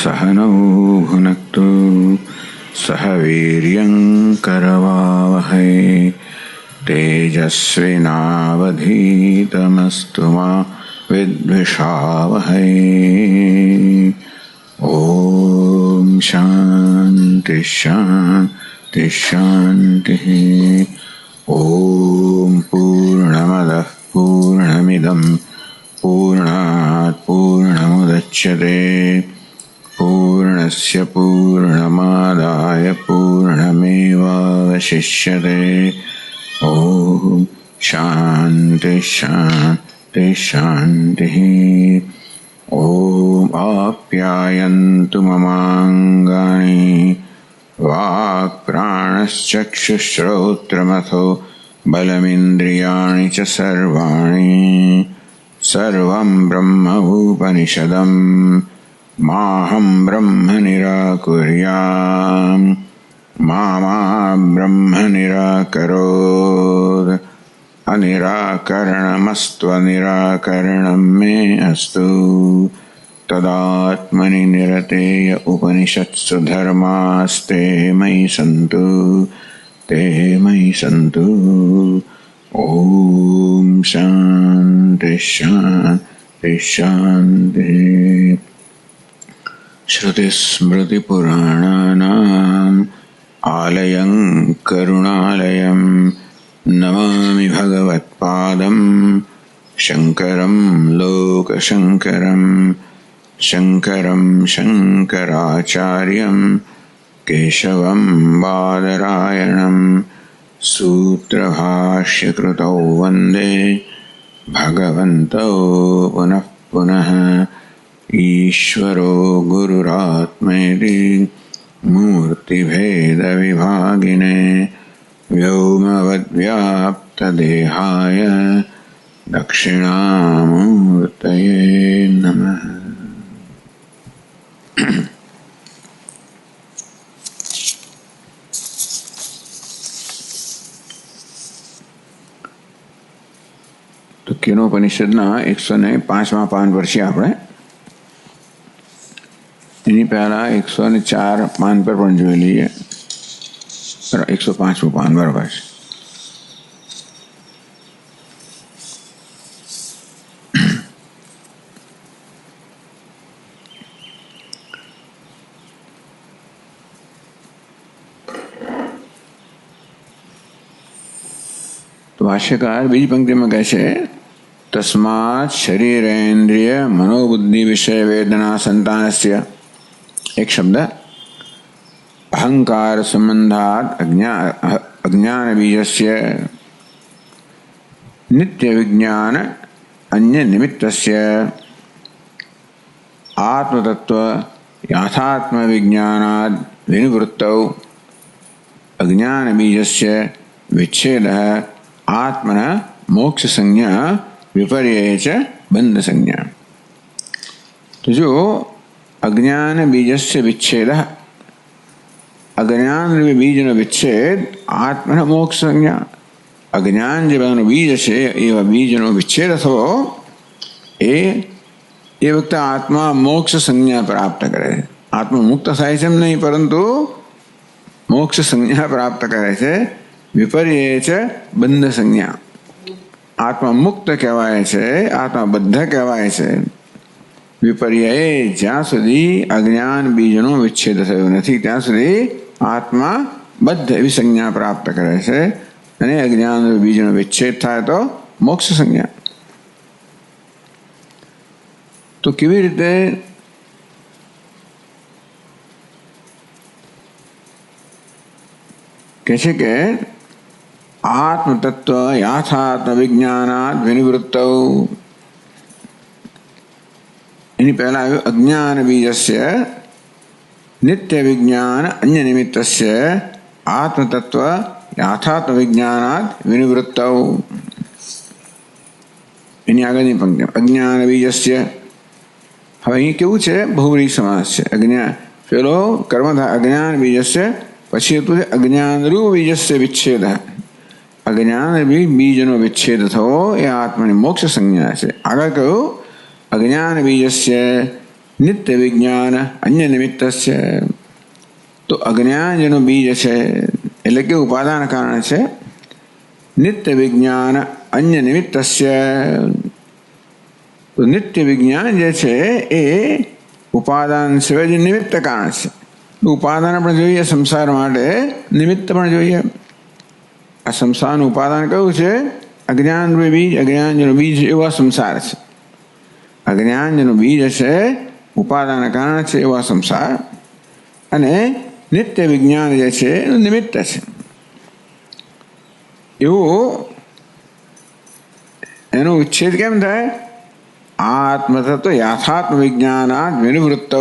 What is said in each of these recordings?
सहनौ भुनक्तु सह वीर्यं करवावहै तेजस्विनावधीतमस्तु मा विद्विषावहै। ॐ शान्ति शान्ति शान्तिः। ॐ पूर्णमदः पूर्णमिदं पूर्णात् पूर्णमुदच्यते पूर्णस्य पूर्णमादाय पूर्णमेवावशिष्यते। ॐ शान्ति शान्ति शान्तिः। ॐ आप्यायन्तु ममाङ्गानि वाक्प्राणश्चक्षुश्रोत्रमथो बलमिन्द्रियाणि च सर्वाणि सर्वं ब्रह्म उपनिषदं माहं ब्रह्म निराकुर्याम् मा ब्रह्म निराकरोत्। अनिराकरणमस्त्वनिराकरणं मे अस्तु। तदात्मनि निरतेय उपनिषत्सु धर्मास्ते मयि सन्तु ते मयि सन्तु। ॐ शान्ति शान्ति शान्तिः। श्रुतिस्मृतिपुराणानाम् आलयं करुणालयं नमामि भगवत्पादं शङ्करं लोकशङ्करं शङ्करं शङ्कराचार्यं केशवं बादरायणं सूत्रभाष्यकृतौ वन्दे भगवन्तौ पुनः पुनः। ईश्वरो गुरुरात्मेति मूर्तिभेदविभागिने व्योमवद्व्याप्तदेहाय दक्षिणामूर्तये नमः। તો કેનોપનિષદના 105મા પાન વર્ષે આપણે એની પહેલા 104 પાન પર પણ જોઈ લઈએ. 105મું પાન બરાબર છે. तो भाष्यकार बीज पंक्ति में कैसे तस्मात् शरीरेन्द्रिय मनोबुद्धि विषय वेदना संतानस्य एक शब्द अहंकार संबंधात् अज्ञान बीजस्य नित्य विज्ञान अन्य निमित्तस्य आत्मतत्व याथात्म विज्ञानाद् विनिवृत्तौ अज्ञान बीजस्य विच्छेदः आत्मनः मोक्ष संज्ञा विपर्यय च बंध संज्ञा। तो जो अज्ञान बीजस्य विच्छेदः अज्ञान बीज विच्छेद आत्मनः मोक्ष संज्ञा। अज्ञान जब बीज से एवं बीज विच्छेद हो ये वक्त आत्मा मोक्ष संज्ञा प्राप्त करे। आत्मा मुक्त થાય છે नहीं परंतु मोक्ष संज्ञा प्राप्त करे છે। विपर्यय च बंध संज्ञा। आत्मा मुक्त कहवाय છે आत्मा बद्ध कहवाय છે। विपर्यय જ્યાં સુધી અજ્ઞાન બીજનો વિચ્છેદ થયો નથી ત્યાં સુધી આત્મા બદ્ધ એવી સંજ્ઞા પ્રાપ્ત કરે છે અને અજ્ઞાન બીજનો વિચ્છેદ થાય તો મોક્ષ સંજ્ઞા। તો કેવી રીતે કહે છે કે आत्म तत्व याथात्म विज्ञानात् विनिवृत्तौ इन्हीं पहला अज्ञान बीजस्य नित्य विज्ञान अन्य निमित्तस्य आत्म तत्व याथात्म विज्ञानात् विनिवृत्तौ। इन्हीं આગળની પંક્તિ अज्ञान बीजस्य હવે અહીં કેવું છે બહુવ્રીહી સમાસ છે। અજ્ઞાન પેલો કર્મ થાય અજ્ઞાન બીજस्य પછી હતું છે અજ્ઞાન રૂપ બીજस्य વિચ્છેદः। अज्ञान बीजनो विच्छेद थो ये आत्मनि मोक्ष संज्ञा है। आगे कहूँ अज्ञान बीजस्य નિત્ય વિજ્ઞાન અન્ય નિમિત્તસ્ય. તો અજ્ઞાન જેનું બીજ છે એટલે કે ઉપાદાન કારણ છે. નિત્ય વિજ્ઞાન અન્ય નિમિત્તસ્ય. તો નિત્ય વિજ્ઞાન જે છે એ ઉપાદાન સિવાય જે નિમિત્ત કારણ છે. ઉપાદાન પણ જોઈએ સંસાર માટે, નિમિત્ત પણ જોઈએ. આ સંસારનું ઉપાદાન કયું છે? અજ્ઞાન બીજ. અજ્ઞાન જેનું બીજ એવો સંસાર છે. અજ્ઞાન જેનું બીજ છે, ઉપાદાન કારણ છે એવા સંસાર. અને નિત્ય વિજ્ઞાન જે છે એનું નિમિત્ત છે. એવું એનો ઉચ્છેદ કેમ થાય? આત્મતત્વ યથાત્મ વિજ્ઞાનાત વિનિવૃત્ત.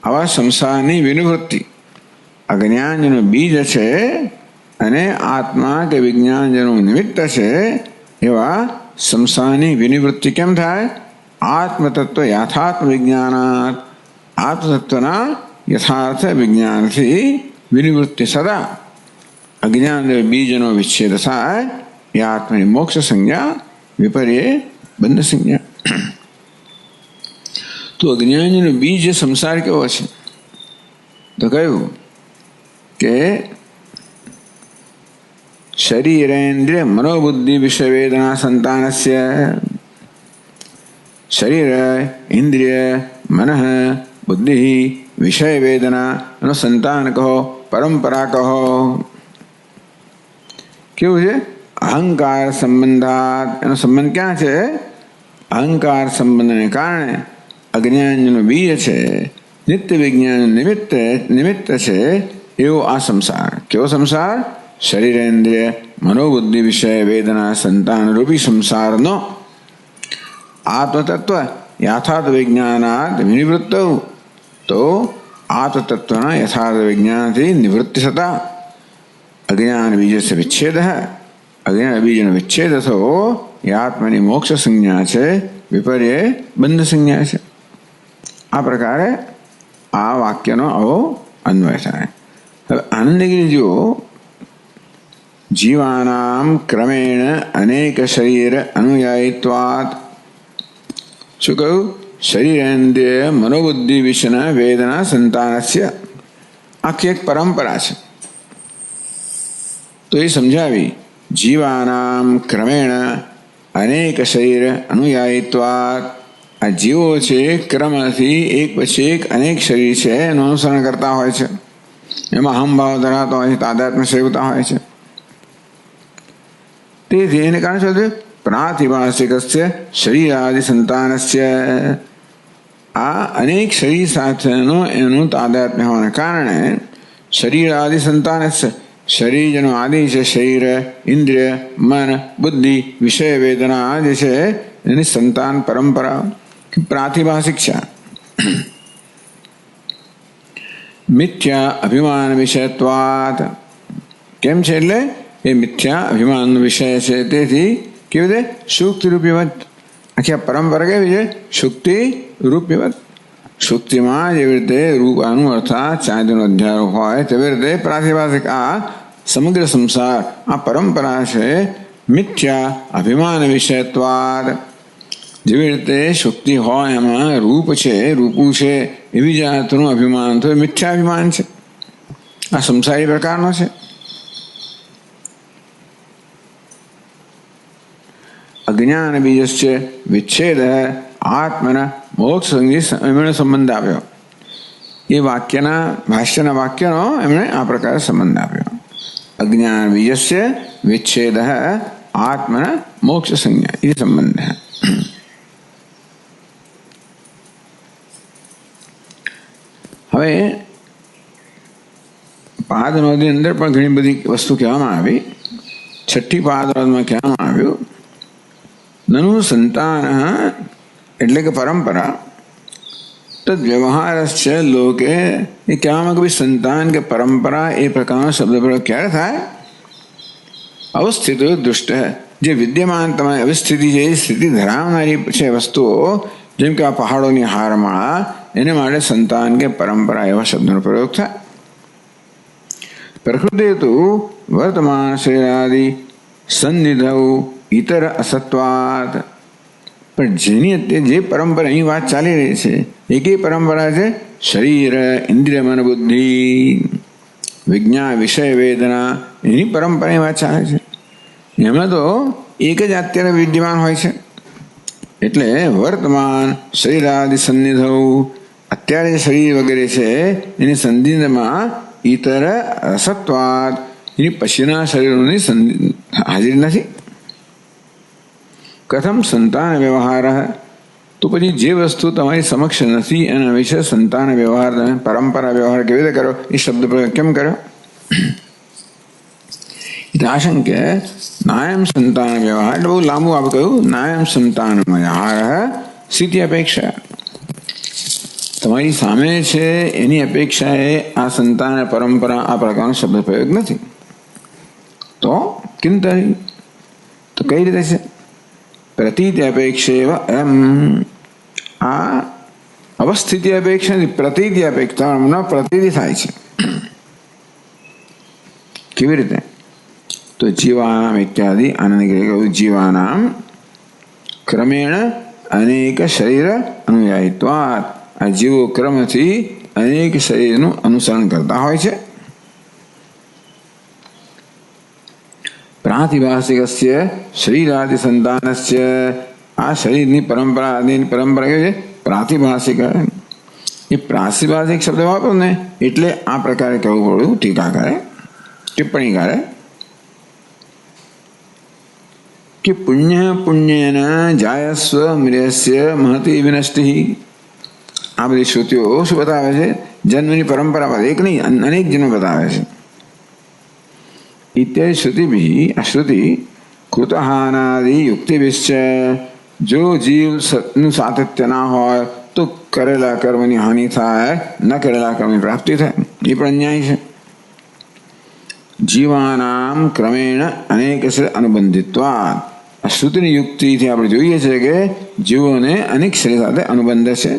આવા સંસારની વિનિવૃત્તિ અજ્ઞાન જેનું બીજ છે અને આત્મા કે વિજ્ઞાન જેનું નિમિત્ત છે એવા સંસારની વિનિવૃત્તિ કેમ થાય? આત્મતત્વ યથાત્મ વિજ્ઞાનાત. આત્મતત્વના યથાર્થ વિજ્ઞાનથી વિનિવૃત્તિ સદા અજ્ઞાન બીજનો વિચ્છેદ થાય એ આત્માની મોક્ષ સંજ્ઞા, વિપર્ય બંધ સંજ્ઞા. તો અજ્ઞાનનું બીજ સંસાર કેવો છે? તો કહ્યું કે શરીરેન્દ્રિય મનોબુદ્ધિ વિષય વેદના સંતાનસ્ય. શરીર, ઇન્દ્રિય, મન, બુદ્ધિ, વિષય વેદના એનો સંતાન કહો, પરંપરા કહો. કેવું છે? અહંકાર સંબંધાત. એનો સંબંધ ક્યાં છે? અહંકાર સંબંધને કારણે અજ્ઞાનનું બીજ છે, નિત્ય વિજ્ઞાન નિમિત્ત છે એવો આ સંસાર. કેવો સંસાર? શરીરેન્દ્રિય મનોબુદ્ધિ વિષય વેદના સંતાન રૂપી સંસારનો આત્મતત્વ યથાર્થ વિજ્ઞાનાત વિનિવૃત્ત. તો આત્મતત્વના યથાર્થ વિજ્ઞાનથી નિવૃત્તિ થતા અજ્ઞાન બીજસ્ય વિચ્છેદ. અજ્ઞાન બીજનો વિચ્છેદ થવો એ આત્માની મોક્ષ સંજ્ઞા છે, વિપર્ય બંધ સંજ્ઞા છે. આ પ્રકારે આ વાક્યનો આવો અન્વય થાય. હવે આનંદગીરીજીઓ જીવાનામ ક્રમેણ અનેક શરીર અનુયાયિત્વાત. શું કહ્યું? શરીરેન્દ્રિય મનોબુદ્ધિ વિષયના વેદના સંતાનસ્ય. આખી એક પરંપરા છે. તો એ સમજાવી. જીવાનામ ક્રમેણ અનેક શરીર અનુયાયિત્વાત. આ જીવો છે ક્રમથી એક પછી એક અનેક શરીર છે એનું અનુસરણ કરતા હોય છે. એમાં અહમભાવ ધરાવતા હોય છે, તાદાત્મ્ય સેવતા હોય છે. તેથી એને કારણે શું થયું? પ્રાતિભાષિકસ્ય શરીરાદિ સંતાનસ્ય. આ અનેક શરીર સાથેનું એનું તાદાત્મ્ય હોવાને કારણે શરીરાદિ સંતાનસ્ય. શરીર જેનું આદિ છે, શરીર, ઇન્દ્રિય, મન, બુદ્ધિ, વિષય વેદના જે છે એની સંતાન પરંપરા પ્રાતિભાષિક છે. મિથ્યા અભિમાન વિષયત્વાત. કેમ છે? એટલે એ મિથ્યા અભિમાનનો વિષય છે. તેથી કેવી રીતે? શુક્તિ રૂપીવત. આખી આ પરંપરા કેવી છે? શુક્તિ રૂપીવત. શુક્તિમાં જેવી રીતે રૂપાનું અર્થાત ચાંદીનો અધ્યારોપ હોય તેવી રીતે પ્રાતિભાષિક આ સમગ્ર સંસાર, આ પરંપરા છે મિથ્યા અભિમાન વિષયત્વાદ. જેવી રીતે શુક્તિ હોય એમાં રૂપ છે, રૂપું છે, એવી જાતનું અભિમાન તો મિથ્યા અભિમાન છે. આ સંસારી પ્રકારનો છે. અજ્ઞાન બીજસ્ય વિચ્છેદ આત્મના મોક્ષ એમણે સંબંધ આપ્યો. એ વાક્યના ભાષ્યના વાક્યનો એમણે આ પ્રકારે સંબંધ આપ્યો. અજ્ઞાન બીજસ્ય વિચ્છેદ આત્મના મોક્ષ સંજ્ઞા એ સંબંધ. હવે પાદનોની અંદર પણ ઘણી બધી વસ્તુ કહેવામાં આવી. છઠ્ઠી પાદમાં કહેવામાં આવ્યું નનુ સંતાન એટલે કે પરંપરા તદ વ્યવહારસ્ય લોકે. એ કહેવામાં કે ભાઈ સંતાન કે પરંપરા એ પ્રકારનો શબ્દ પ્રયોગ ક્યારે થાય? અવસ્થિત દુષ્ટ. જે વિદ્યમાન તમારી અવસ્થિતિ છે એ સ્થિતિ ધરાવનારી છે વસ્તુઓ, જેમ કે આ પહાડોની હારમાળા, એને માટે સંતાન કે પરંપરા એવા શબ્દનો પ્રયોગ થાય. પ્રકૃતિ તો વર્તમાન શરીરાદિ સન્નિધૌ ઇતર અસત્વાત. પણ જેની અત્યારે જે પરંપરાની વાત ચાલી રહી છે એ કઈ પરંપરા છે? શરીર, ઇન્દ્રિય, મન, બુદ્ધિ, વિજ્ઞાન, વિષય, વેદના, એની પરંપરાની વાત ચાલે છે. એમાં તો એક જ અત્યારે વિદ્યમાન હોય છે. એટલે વર્તમાન શરીરાદિ સન્નિધૌ, અત્યારે જે શરીર વગેરે છે એની સંધિમાં ઇતર રસત્વાદ, એની પછીના શરીરોની હાજરી નથી. કથમ સંતાન વ્યવહાર, તો પછી જે વસ્તુ તમારી સમક્ષ નથી એના વિશે સંતાન વ્યવહાર, તમે પરંપરા વ્યવહાર કેવી રીતે કરો? એ શબ્દ પ્રયોગ કેમ કર્યો? આશંકે નાયમ સંતાન વ્યવહાર, એટલે બહુ લાંબુ આપણે કહ્યું. નાયમ સંતાન વ્યવહાર સ્થિતિ અપેક્ષા, તમારી સામે છે એની અપેક્ષાએ આ સંતાન પરંપરા આ પ્રકારનો શબ્દ પ્રયોગ નથી. તો કિંતરી, તો કઈ રીતે છે? પ્રતીતિ અપેક્ષેવ એમ, આ અવસ્થિતિ અપેક્ષા પ્રતીતિ અપેક્ષા, પ્રતીતિ થાય છે. કેવી રીતે? તો જીવાનામ ઇત્યાદિ આનંદ જીવાનામ ક્રમેણ અનેક શરીર અનુયાયિત્વાત, આ જીવો ક્રમથી અનેક શરીરનું અનુસરણ કરતા હોય છે. પ્રાતિભાષિકસ્ય શરીરાદિ સંતાનસ્ય, આ શરીરની પરંપરા આદિની પરંપરા કેવી છે? પ્રાતિભાષિક. એ પ્રાતિભાષિક શબ્દ વાપરો ને એટલે આ પ્રકારે કહેવું પડ્યું ટીકાકારે, ટિપ્પણીકારે, કે પુણ્ય પુણ્યેન જાયસ્વ મ્રિયસ્ય મહતી વિનષ્ટિ. આ બધી શ્રુતિઓ શું બતાવે છે? જન્મની પરંપરા, એક નહીં અનેક જન્મ બતાવે છે. इत्यादि श्रुति भी अश्रुति कृतहानादि युक्तिभिश्च, जो जीव નું સાતત્ય ના હોય તો કરેલા કર્મની હાનિ થાય, ન કરેલા કર્મની પ્રાપ્તિ થાય, એ પણ અન્યાય છે. જીવાનામ ક્રમેણ અનેક અનુબંધિત્વાદ, આ શ્રુતિની યુક્તિથી આપણે જોઈએ છે કે જીવોને અનેક શરીર સાથે અનુબંધ છે.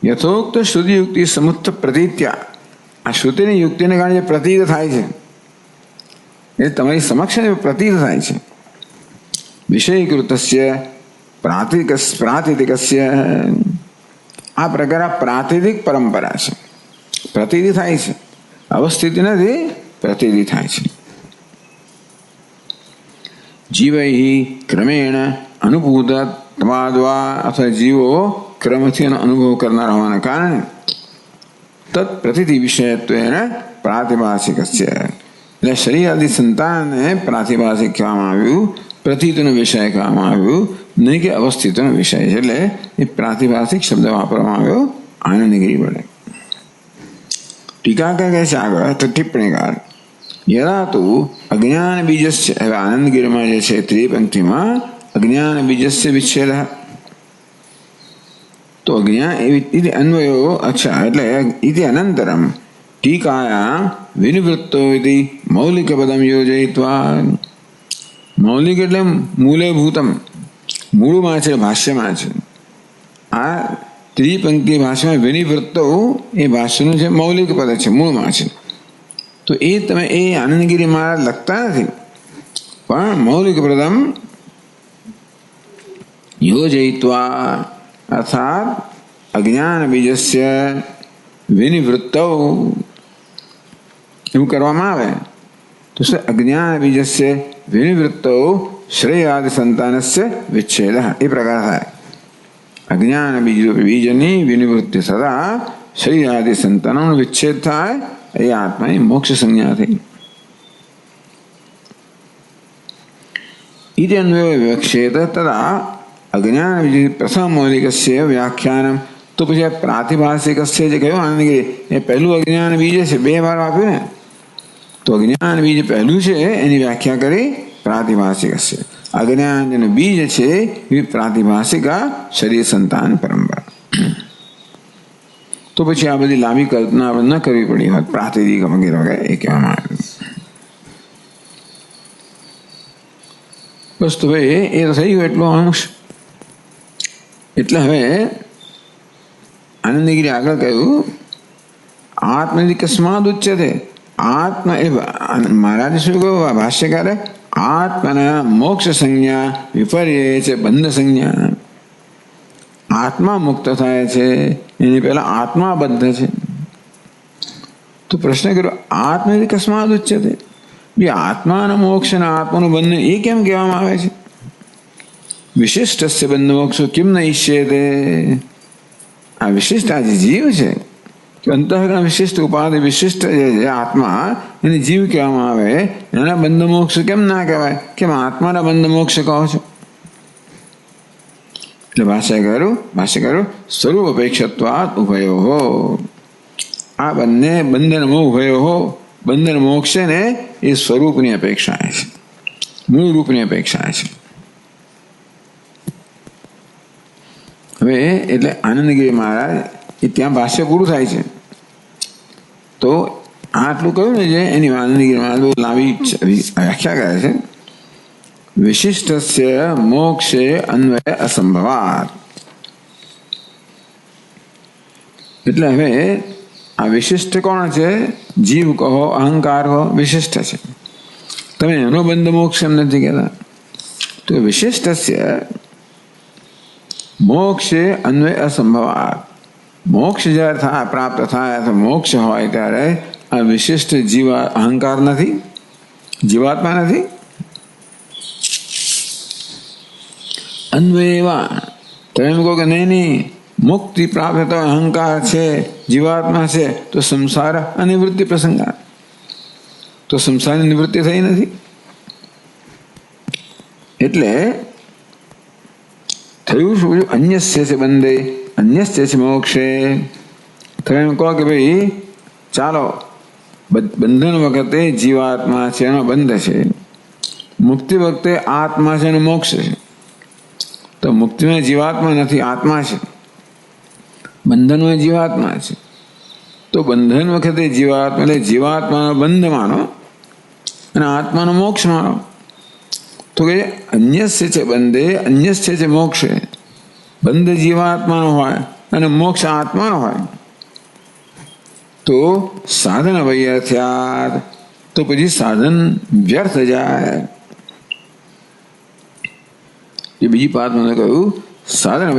યથોક્ત શ્રુતિ યુક્તિ સમુત્થ પ્રતીત્યા, આ શ્રુતિની યુક્તિને કારણે જે પ્રતીત થાય છે એ તમારી સમક્ષ પ્રતીત થાય છે. વિષયીકૃતસ્ય પ્રાતિતિકસ્ય, આ પ્રકાર પ્રાતિતિક પરંપરા છે. પ્રતીતિ થાય છે, અવસ્થિતિ નથી, પ્રતીતિ થાય છે. જીવૈ ક્રમેણ અનુભૂત ત્વાદ્વા, અથવા જીવો ક્રમથી અનુભવ કરનાર હોવાના કારણે તત્ પ્રતીતિ વિષયત્વેન પ્રાતિભાષિકસ્ય, એટલે શરીર આદિ સંતાનને પ્રાતિભાષિક કહેવામાં આવ્યું, પ્રતીતિનો વિષય કહેવામાં આવ્યું, નહીં કે અવસ્થિતનો વિષય છે. એટલે એ પ્રાતિભાષિક શબ્દ વાપરવામાં આવ્યો આનંદગીરી વડે. ટીકાકાર કહે છે આગળ, તો ટિપ્પણીકાર યદા તો અજ્ઞાન બીજસ્ય, હવે આનંદગીરીમાં જે છે ત્રીજી પંક્તિમાં અજ્ઞાન બીજસ્ય વિચ્છેદ, તો અજ્ઞાન ઇતિ અન્વયો, અચ્છા એટલે ઇતિ અનંતરમ ટીકાયા વિનિવૃત્તો ઇતિ મૌલિક પદમ યોજયિત્વા, મૌલિક એટલે મૂલભૂતમ, મૂળમાં છે, ભાષ્યમાં છે. આ ત્રીજી પંક્તિ ભાષામાં વિનિવૃત્તો એ ભાષ્યનું છે મૌલિક પદ છે, મૂળમાં છે. તો એ તમે એ આનંદગીરી મહારાજ લખતા નથી, પણ મૌલિક પદમ યોજયિત્વા અર્થાત અજ્ઞાન બીજસ્ય વિનિવૃત્તૌ, એવું કરવામાં આવે તો અજ્ઞાન બીજસ્ય વિનિવૃત્તૌ શ્રેયાદિ સંતાનસ્ય વિચ્છેદ, એ પ્રકાર થાય. અજ્ઞાન બીજની વિનિવૃત્તિ સદા શ્રેયાદિ સંતાનોનો વિચ્છેદ થાય, એ આત્માની મોક્ષ સંજ્ઞા થઈ. ઇતિ અન્વયો વિવક્ષેત તદા અજ્ઞાન બીજ પ્રથમ મૌલિકસ્ય વ્યાખ્યાનમ, તો પછી આ પ્રાતિભાષિકસ્ય જે કહ્યું આનંદગીરી, એ પહેલું અજ્ઞાન બીજ છે, બે વાર આપ્યું ને, તો અજ્ઞાન બીજ પહેલું છે એની વ્યાખ્યા કરી પ્રાતિભાષિકસ્ય. અજ્ઞાન બીજ છે એ પ્રાતિભાષિકા શરીર સંતાન પરંપરા. તો પછી આ બધી લાંબી કલ્પના ન કરવી પડી હોત, પ્રાતિદિક વગેરે વગેરે એ કહેવામાં આવ્યું. બસ તો ભાઈ એ તો થઈ ગયું એટલો અંશ. એટલે હવે આનંદગીરી આગળ કહ્યું આત્મનિધિ કસ્માદ ઉચ્ચતે, આત્મા એ મહારાજે શું કહ્યું ભાષ્યકારે, આત્મના મોક્ષ સંજ્ઞા વિપર્યય છે બંધ સંજ્ઞા. આત્મા મુક્ત થાય છે એની પહેલા આત્મા બદ્ધ છે. તો પ્રશ્ન કર્યો આત્મા કસ્માદ ઉચ્યતે, બી આત્માના મોક્ષ અને આત્માનું બંધ એ કેમ કહેવામાં આવે છે? વિશિષ્ટસ્ય બંધ મોક્ષો કિમ ન ઈષ્યતે. આ વિશિષ્ટ આ જે જીવ છે કે અંતઃકરણ વિશિષ્ટ ઉપાધિ વિશિષ્ટ જે આત્મા એને જીવ કહેવામાં આવે, એના બંધ મોક્ષ કેમ ના કહેવાય? કેમ આત્માના બંધ મોક્ષ કહો છો? એટલે ભાષ્યકારો સ્વરૂપ અપેક્ષત્વાત ઉભયો. આ બંને બંધન ઉભયો બંધન મોક્ષ ને એ સ્વરૂપની અપેક્ષા છે, મૂળ રૂપની અપેક્ષા છે. હવે એટલે આનંદગીરી મહારાજ એ ત્યાં ભાષ્ય પૂરું થાય છે. તો આટલું કહ્યું ને જે એની આનંદગીરી મહારાજ બહુ લાંબી વ્યાખ્યા કરે છે. વિશિષ્ટસ્ય મોક્ષે અન્વય અસંભવાત. એટલે હવે આ વિશિષ્ટ કોણ છે? જીવ કહો, અહંકાર કહો, વિશિષ્ટ છે. તમે એનો બંધ મોક્ષ એમ નથી કહેતા. તો વિશિષ્ટસ્ય મોક્ષે અન્વય અસંભવાત. મોક્ષ જ્યારે પ્રાપ્ત થાય તો મોક્ષ હોય ત્યારે આ વિશિષ્ટ જીવ અહંકાર નથી, જીવાત્મા નથી. અન્વયવા તમે એમ કહો કે નહીં મુક્તિ પ્રાપ્ત તો અહંકાર છે, જીવાત્મા છે, તો સંસાર અનિવૃત્તિ પ્રસંગા, તો સંસારની નિવૃત્તિ થઈ નથી. એટલે થયું શું? અન્યસ્ય છે બંધે અન્યસ્ય છે મોક્ષે. તમે એમ કહો કે ભાઈ ચાલો બંધન વખતે જીવાત્મા છે એનો બંધ છે, મુક્તિ વખતે આત્મા છે એનો મોક્ષ છે. તો મુક્તિમાં જીવાત્મા નથી, આત્મા છે. બંધનમાં જીવાત્મા છે. તો બંધન વખતે જીવાત્મા એટલે જીવાત્માનો બંધ માનો અને આત્માનો મોક્ષ માનો. તો કે અન્યસ્ય છે બંધે અન્યસ્ય છે મોક્ષે. બંધ જીવાત્માનો હોય અને મોક્ષ આત્માનો હોય તો સાધન વૈયથ્યાત, તો પછી સાધન વ્યર્થ જાય. એ બીજી પાઠમાં કહ્યું સાધન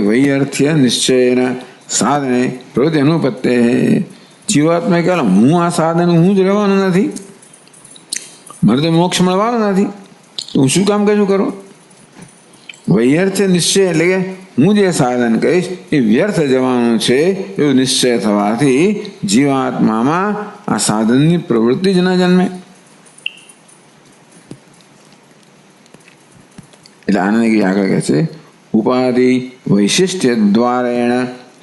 વૈયર્થ્ય નિશ્ચયન સાધને પ્રવૃત્તિ અનુપત્તે. જીવાત્મા કહે હું આ સાધન હું જ રહેવાનું નથી, મારે તો મોક્ષ મળવાનો નથી, તો હું શું કામ કશું કરું? વૈયર્થ્ય નિશ્ચય એટલે કે હું જે સાધન કહીશ એ વ્યર્થ જવાનું છે એવું નિશ્ચય થવાથી જીવાત્મામાં આ સાધનની પ્રવૃત્તિ જ ન જન્મે. એટલે આનંદગીરી આગળ કહે છે ઉપાધિ વૈશિષ્ટ્ય દ્વારેણ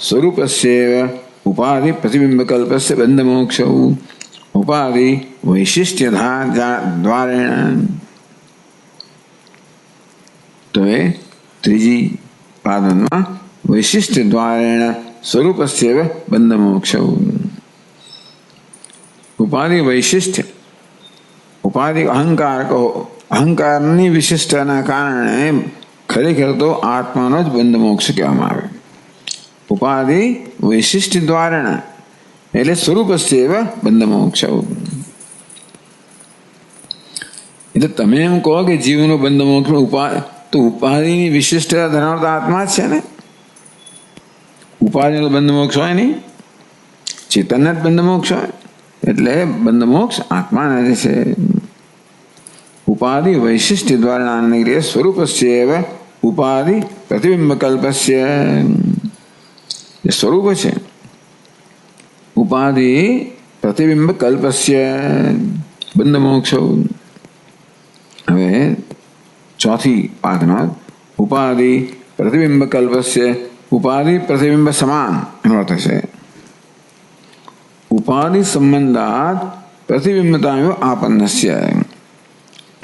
સ્વરૂપસ્ય ઉપાધિ પ્રતિબિંબ કલ્પસ્ય બંધ મોક્ષ. ઉપાધિ વૈશિષ્ટ્ય દ્વારેણ, તો એ ત્રીજી પાદમાં વૈશિષ્ટ્ય દ્વારેણ સ્વરૂપસ્ય બંધ મોક્ષ. ઉપાધિ વૈશિષ્ટ્ય, ઉપાધિ અહંકાર કહો, અહંકારની વિશિષ્ટના કારણે ખરેખર તો આત્માનો જ બંધ મોક્ષ કહેવામાં આવે. ઉપાધિ વૈશિષ્ટ્ય દ્વારેણ એટલે સ્વરૂપસ્ય બંધ મોક્ષ. એટલે તમે એમ કહો કે જીવનો બંધ મોક્ષ તો ઉપાધિની વિશિષ્ટતા ધરાવતા આત્મા જ છે ને. ઉપાધિનો બંધ મોક્ષ હોય નહીં, ચેતનના જ બંધ મોક્ષ હોય. એટલે બંધ મોક્ષ આત્માને છે. ઉપાધિ વૈશિષ્ટ્ય દ્વારા નિગ્રહ સ્વરૂપસ્ય ઉપાધિ પ્રતિબિંબ કલ્પસ્ય. એ સ્વરૂપ છે ઉપાધિ પ્રતિબિંબ કલ્પસ્ય બંધ મોક્ષ. હવે ચોથી પાદમાં ઉપાધિ પ્રતિબિંબ કલ્પસ્ય ઉપાધિ પ્રતિબિંબ સમાન એનો અર્થ છે. ઉપાધિ સંબંધાત પ્રતિબિંબતા આપન્નસ્ય.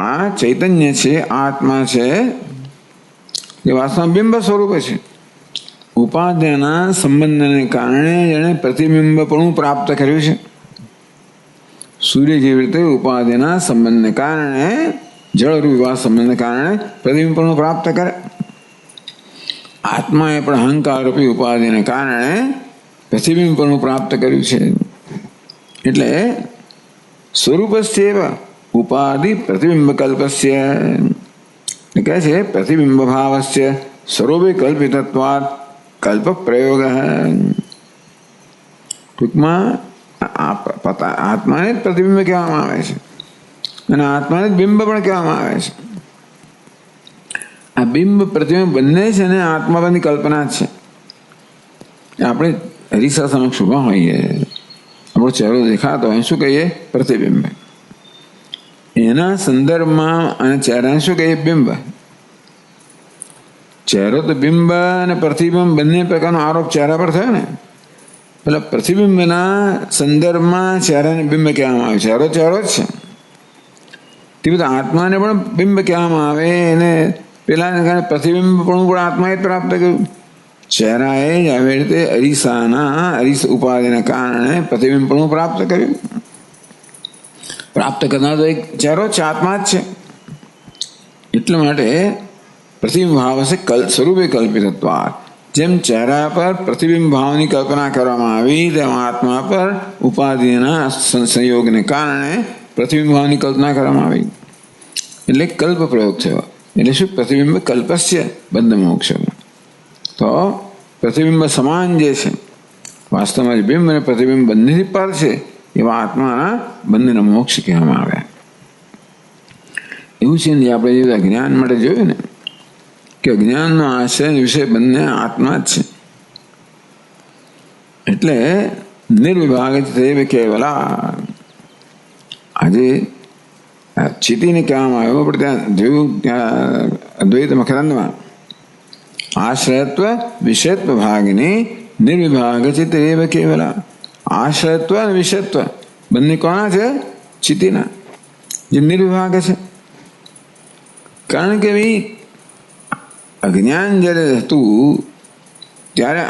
આ ચૈતન્ય છે, આત્મા છે, એ વાસ્તવમાં બિંબ સ્વરૂપ છે. ઉપાધિના સંબંધને કારણે જેણે પ્રતિબિંબપણું પ્રાપ્ત કર્યું છે. સૂર્ય જેવી રીતે ઉપાધિના સંબંધને કારણે જળરૂપ એવા સંબંધને કારણે પ્રતિબિંબપણું પ્રાપ્ત કરે. આત્માએ પણ અહંકારરૂપી ઉપાધિને કારણે પ્રતિબિંબપણું પ્રાપ્ત કર્યું છે. એટલે સ્વરૂપસ્ય ઉપાધિ પ્રતિબિંબ કલ્પસ્ય કહે છે પ્રતિબિંબ ભાવસ્ય સ્વરૂપે કલ્પિતત્વાत् કલ્પ પ્રયોગ. ટૂંકમાં આત્માને જ પ્રતિબિંબ કહેવામાં આવે છે અને આત્માને જ બિંબ પણ કહેવામાં આવે છે. આ બિંબ પ્રતિબિંબ બંને છે ને આત્મા પરની કલ્પના જ છે. આપણે હરીસા સમક્ષ ઉભા હોઈએ, આપણો ચહેરો દેખાતો હોય, શું કહીએ? પ્રતિબિંબ. એના સંદર્ભમાં અને ચહેરાને શું કહીએ? બિંબ. ચહેરો તો બિંબ અને પ્રતિબિંબ બંને પ્રકારનો આરોપ ચહેરા પર થયો ને. પેલા પ્રતિબિંબના સંદર્ભમાં ચહેરાને બિંબ કહેવામાં આવે. ચહેરો ચહેરો જ છે. તે બધા આત્માને પણ બિંબ કહેવામાં આવે. એને પેલાને કારણે પ્રતિબિંબ પણ આત્માએ જ પ્રાપ્ત કર્યું. ચહેરાએ જ આવી રીતે અરીસ ઉપાધિના કારણે પ્રતિબિંબ પણ પ્રાપ્ત કર્યું. પ્રાપ્ત કરનાર તો એક ચહેરો છે, આત્મા જ છે. એટલા માટે પ્રતિબિંબ ભાવ હશે સ્વરૂપે કલ્પિતત્વાत्. જેમ ચહેરા પર પ્રતિબિંબ ભાવની કલ્પના કરવામાં આવી, તેમ આત્મા પર ઉપાધિના સંયોગને કારણે પ્રતિબિંબ ભાવની કલ્પના કરવામાં આવી. એટલે કલ્પ પ્રયોગ થયો. એટલે શું? પ્રતિબિંબ કલ્પસ્ય બંધ મોક્ષ. તો પ્રતિબિંબ સમાન જે છે, વાસ્તવમાં બિંબ અને પ્રતિબિંબ બંનેથી પર છે, એવા આત્માના બંનેના મોક્ષ કહેવામાં આવ્યા. એવું છે ને, આપણે જે અજ્ઞાન માટે જોયું ને કે અજ્ઞાનનો આશય વિષય બંને આત્મા જ છે. એટલે નિર્વિભાગ કેવલા. આજે ચિતિને કહેવામાં આવ્યો, પણ ત્યાં જોયું, ત્યાં અદ્વૈત મકરંદમાં આશ્રયત્વ વિષયત્વ ભાગની નિર્વિભાગ ચિત્ત એવ કેવલા. આશ્રયત્વ અને વિષયત્વ બંને કોના છે? ચિતિના, જે નિર્વિભાગ છે. કારણ કે ભાઈ અજ્ઞાન જ્યારે હતું ત્યારે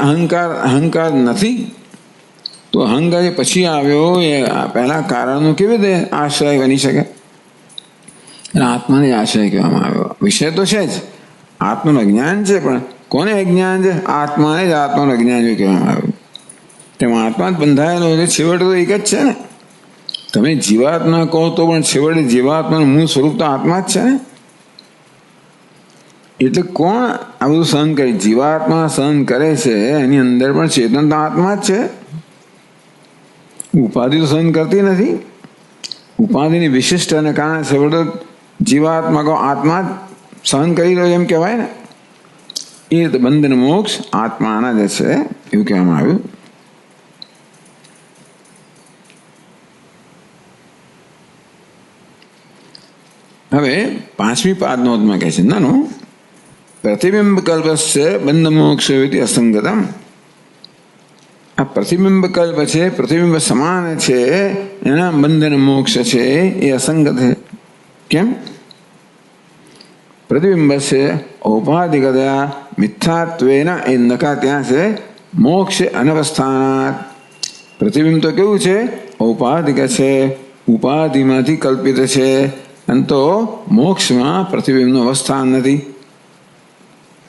અહંકાર નથી. તો અહંકાર જે પછી આવ્યો એ પહેલા કારણનું કેવી રીતે આશ્રય બની શકે? એટલે આત્માને આશ્રય કહેવામાં આવ્યો. વિષય તો છે જ, આત્માનું અજ્ઞાન છે, પણ કોને અજ્ઞાન છે? આત્માને જ આત્માનું અજ્ઞાન કહેવામાં આવ્યું. તેમાં આત્મા જ બંધાયેલો છે. છેવટે તો એક જ છે ને. તમે જીવાત્મા કહો તો પણ છેવટે જીવાત્માનું મૂળ સ્વરૂપ તો આત્મા જ છે ને. એટલે કોણ આ બધું સહન કરે? જીવાત્મા સહન કરે છે, એની અંદર પણ ચેતન તો આત્મા જ છે. ઉપાધિ તો સહન કરતી નથી. ઉપાધિની વિશિષ્ટને કારણે છેવટે જીવાત્મા કહો આત્મા જ સહન કરી રહ્યો એમ કહેવાય ને. એ રીતે બંધન મોક્ષ આત્માના જ છે, એવું કહેવામાં આવ્યું. હવે 5મી પાદનોદમાં કહે છે, નાનું પ્રતિબિંબ કલ્પસ્ય બંધ મોક્ષ અસંગતમ. આ પ્રતિબિંબ કલ્પ છે, પ્રતિબિંબ સમાન છે, એના બંધન મોક્ષ છે એ અસંગત છે. કેમ? પ્રતિબિંબ છે ઔપાધિકતયા મિથ્યાત્વેન એ નકા ત્યાં છે મોક્ષ અનવસ્થાનાત. પ્રતિબિંબ તો કેવું છે? ઔપાધિક છે, ઉપાધિમાંથી કલ્પિત છે. અને તો મોક્ષમાં પ્રતિબિંબનું અવસ્થાન નથી,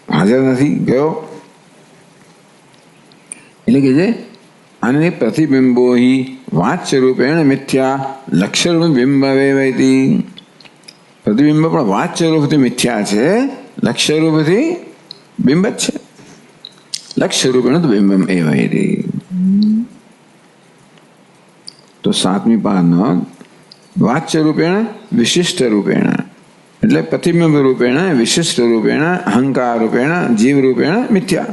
હાજર નથી, ગયો. એટલે કે છે અને પ્રતિબિંબો હિ વાચ્ય રૂપેણ મિથ્યા લક્ષ્ય રૂપ બિંબ વેવૈતી. પ્રતિબિંબ પણ વાચ્ય રૂપથી મિથ્યા છે, લક્ષ્ય રૂપથી બિંબ જ છે. લક્ષ્ય રૂપેણ તો બિંબમ એવૈતી. તો 7મી પાદનો વાચ્ય રૂપેણ વિશિષ્ટ રૂપેણ, એટલે પ્રતિબિંબ રૂપેણ વિશિષ્ટ રૂપેણ અહંકાર રૂપેણ જીવ રૂપેણ મિથ્યા.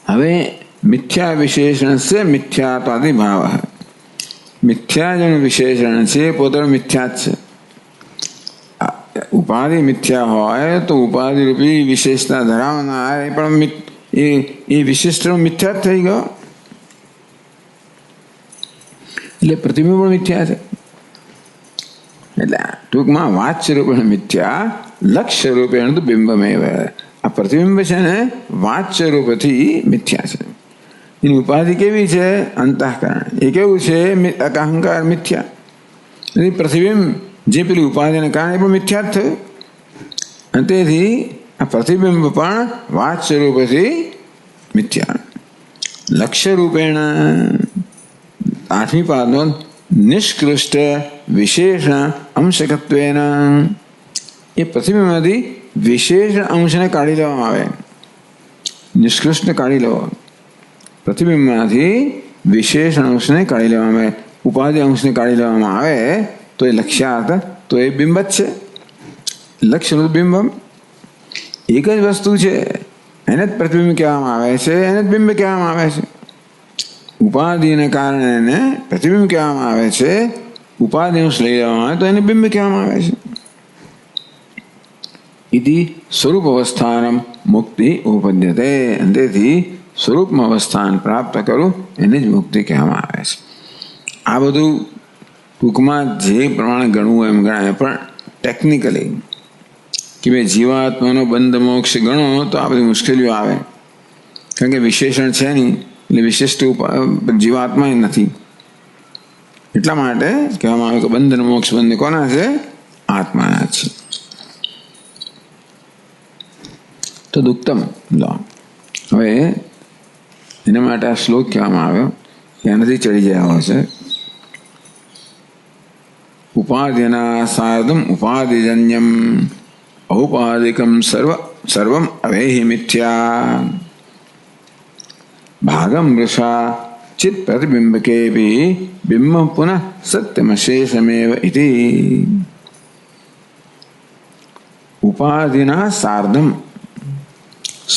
હવે મિથ્યા વિશેષણ છે મિથ્યાત્વાદિ ભાવ. મિથ્યા જેનું વિશેષણ છે પોતાનું મિથ્યા જ છે. ઉપાધિ મિથ્યા હોય તો ઉપાધિ રૂપી વિશેષતા ધરાવનાર એ પણ એ વિશિષ્ટ મિથ્યા જ થઈ ગયો. એટલે પ્રતિબિંબ પણ મિથ્યા છે. એટલે ટૂંકમાં વાચ્ય રૂપેણ મિથ્યા, લક્ષ્ય રૂપેણ તો બિંબમેવ. આ પ્રતિબિંબ છે ને વાચ્ય રૂપથી મિથ્યા છે. એની ઉપાધિ કેવી છે? અંતઃકરણ. એ કેવું છે? અહંકાર મિથ્યા. એટલે પ્રતિબિંબ જે પેલી ઉપાધિને કારણે પણ મિથ્યા જ થયું. અને તેથી આ પ્રતિબિંબ પણ વાચ્ય રૂપથી મિથ્યા. લક્ષ્ય રૂપેણ આઠમી પાદનો નિષ્કૃષ્ટ વિશેષ અંશકત્વેન એ પ્રતિબિંબમાંથી વિશેષ અંશને કાઢી લેવામાં આવે. નિષ્કૃષ્ટ કાઢી લેવો, પ્રતિબિંબમાંથી વિશેષ અંશને કાઢી લેવામાં આવે. ઉપાધિ અંશને કાઢી લેવામાં આવે તો એ લક્ષ્યાર્થ, તો એ બિંબ જ છે. લક્ષ્યનું બિંબમ એક જ વસ્તુ છે, એને જ પ્રતિબિંબ કહેવામાં આવે છે, એને જ બિંબ કહેવામાં આવે છે. ઉપાધિને કારણે એને પ્રતિબિંબ કહેવામાં આવે છે, ઉપાધિ અંશ લઈ લેવામાં આવે તો એને બિંબ કહેવામાં આવે છે. ઇતિ સ્વરૂપ અવસ્થાનમ મુક્તિ ઉપપદ્યતે. તેથી સ્વરૂપમાં અવસ્થાન પ્રાપ્ત કરવું એને જ મુક્તિ કહેવામાં આવે છે. આ બધું ટૂંકમાં જે પ્રમાણે ગણવું એમ ગણાય, પણ ટેકનિકલી કે ભાઈ જીવાત્માનો બંધ મોક્ષ ગણો તો આ બધી મુશ્કેલીઓ આવે, કારણ કે વિશેષણ છે નહીં, એટલે વિશિષ્ટ જીવાત્મા નથી. એટલા માટે કહેવામાં આવે કે બંધન મોક્ષ બંધ કોના છે? આત્માના છે. તો દુક્તમ લો, હવે એના માટે આ શ્લોક કહેવામાં આવ્યો કે એનાથી ચડી જાય છે. ઉપાધિના સાર્ધમ ઉપાધિજન્યમ ઔપાધિકમ સર્વમ અવેહિ મિથ્યા ભાગમ વૃષા ચિત્ત પ્રતિબિંબકેપી બિંબમ પુનઃ સત્યમશેષમેવ ઇતિ. ઉપાધિના સાર્ધમ,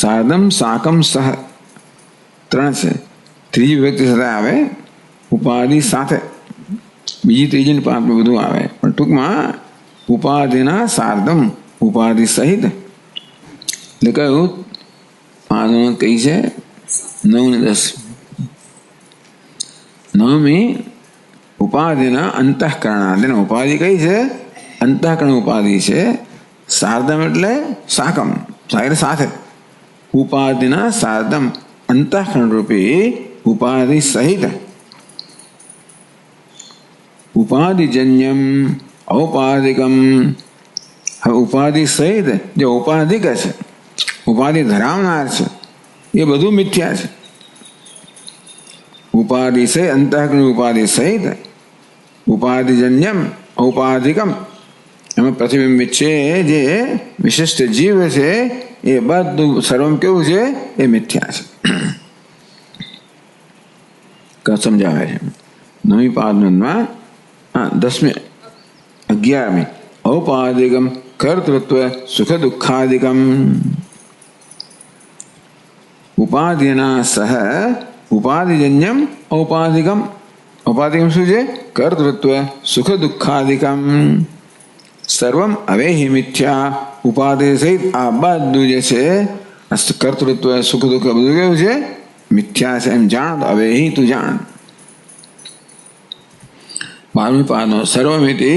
સાર્ધમ સાકમ સહ ત્રણ છે, ત્રીજી વ્યક્તિ સાથે આવે ઉપાધિ સાથે, બીજી ત્રીજી ને પાંચમી બધું આવે, પણ ટૂંકમાં ઉપાધિના સાર્ધમ ઉપાધિ સહિત. એટલે કયું પાંચ કઈ છે? 9 ને 10. નવમી ઉપાધિના અંતઃકરણાદિન. ઉપાધિ કઈ છે? અંતઃકરણ ઉપાધિ છે. સાર્ધમ એટલે સાકમ, સાથે. ઉપાધિના સાર્ધમ અંતઃકરણ રૂપી ઉપાધિ સહિત ઉપાધિજન્યમ ઔપાધિકમ. હવે ઉપાધિ સહિત જે ઉપાધિક છે, ઉપાધિ ધરાવનાર છે, એ બધું મિથ્યા છે. ઉપાધિ સહિત અંતઃકરણ ઉપાધિ સહિત ઉપાધિજન્યમ ઔપાધિકમ, એમાં પ્રતિબિંબિત છે જે વિશિષ્ટ જીવ છે, એ બધું સર્વમ કેવું છે? એ મિથ્યા છે. સમજાવે છે 9મી પાદમાં 10મી 11મી ઔપાધિકમ કર્તૃત્વ સુખ દુઃખાદિકમ. ઉપાધિના સહ ઉપાધિજન્યમ ઔપાધિકમ. ઔપાધિકમ શું છે? કર્તૃત્વ સુખ દુઃખાદિકમ સર્વમ અવેહિ મિથ્યા. ઉપાધિ સહિત આ બધું જે છે કર્તૃત્વ સુખ દુઃખ બધું કેવું છે? મિથ્યા છે. એમ જાણ, અવેહિ તું જાણ. 12મી પાદનો સર્વમિતિ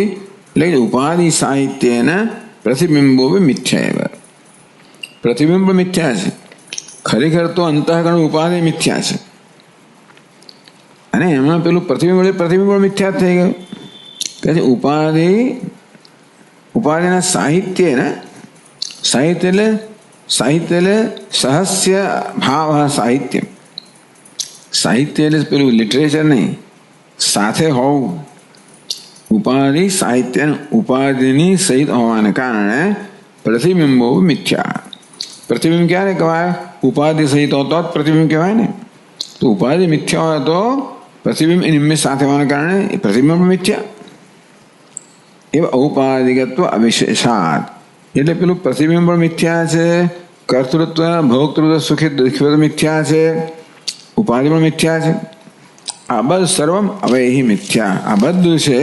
એટલે ઉપાધિ સાહિત્યના પ્રતિબિંબો મિથ્યા. પ્રતિબિંબ મિથ્યા છે, ખરેખર તો અંતઃકરણ ઉપાધિ મિથ્યા છે. અને એમાં પેલું પ્રતિબિંબ મિથ્યા થઈ ગયું કે ઉપાધિના સાહિત્ય, સાહિત્ય એટલે સહસ્ય ભાવ. સાહિત્ય, સાહિત્ય એટલે પેલું લિટરેચર નહીં, સાથે હોવું. ઉપાધિ સાહિત્ય ઉપાધિની સહિત હોવાને કારણે પ્રતિબિંબો મિથ્યા. પ્રતિબિંબ ક્યારે કહેવાય? ઉપાધિ સહિત હોતો જ પ્રતિબિંબ કહેવાય ને. તો ઉપાધિ મિથ્યા હોય તો પ્રતિબિંબ એની સાથે હોવાને કારણે એ પ્રતિબિંબ મિથ્યા. એવા ઔપાધિકત્વ અવિશેષાત એટલે પેલું પ્રતિબિંબ મિથ્યા છે, કર્તૃત્વ ભોક્તૃત્વ સુખી દુઃખી મિથ્યા છે, ઉપાધિ પણ મિથ્યા છે. આ બધું સર્વમ અવેહિ મિથ્યા. આ બધું છે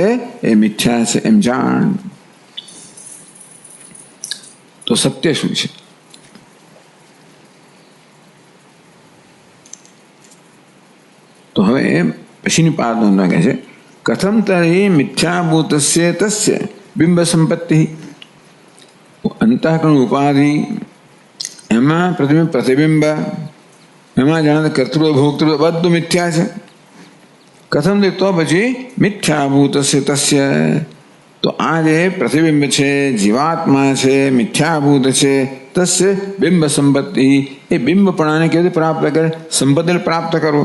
એ મિથ્યા છે એમ જાણ. તો સત્ય શું છે? તો હવે પછીની પાદ નોંધવા કહે છે કથમ તરી મિથ્યાભૂતસ્ય તસ્ય બિંબ સંપત્તિ. અંતઃકરણ ઉપાધિ, એમાં પ્રતિબિંબ, એમાં જાણે કર્તૃત્વ ભોક્તૃત્વ બધું મિથ્યા છે. કથમ તો પછી મિથ્યાભૂતસ્ય તસ્ય, તો આ જે પ્રતિબિંબ છે, જીવાત્મા છે, મિથ્યાભૂત છે, तस्य बिंब संपत्ति ये बिंबपणाने केवी प्राप्त करे संपत्ति प्राप्त करो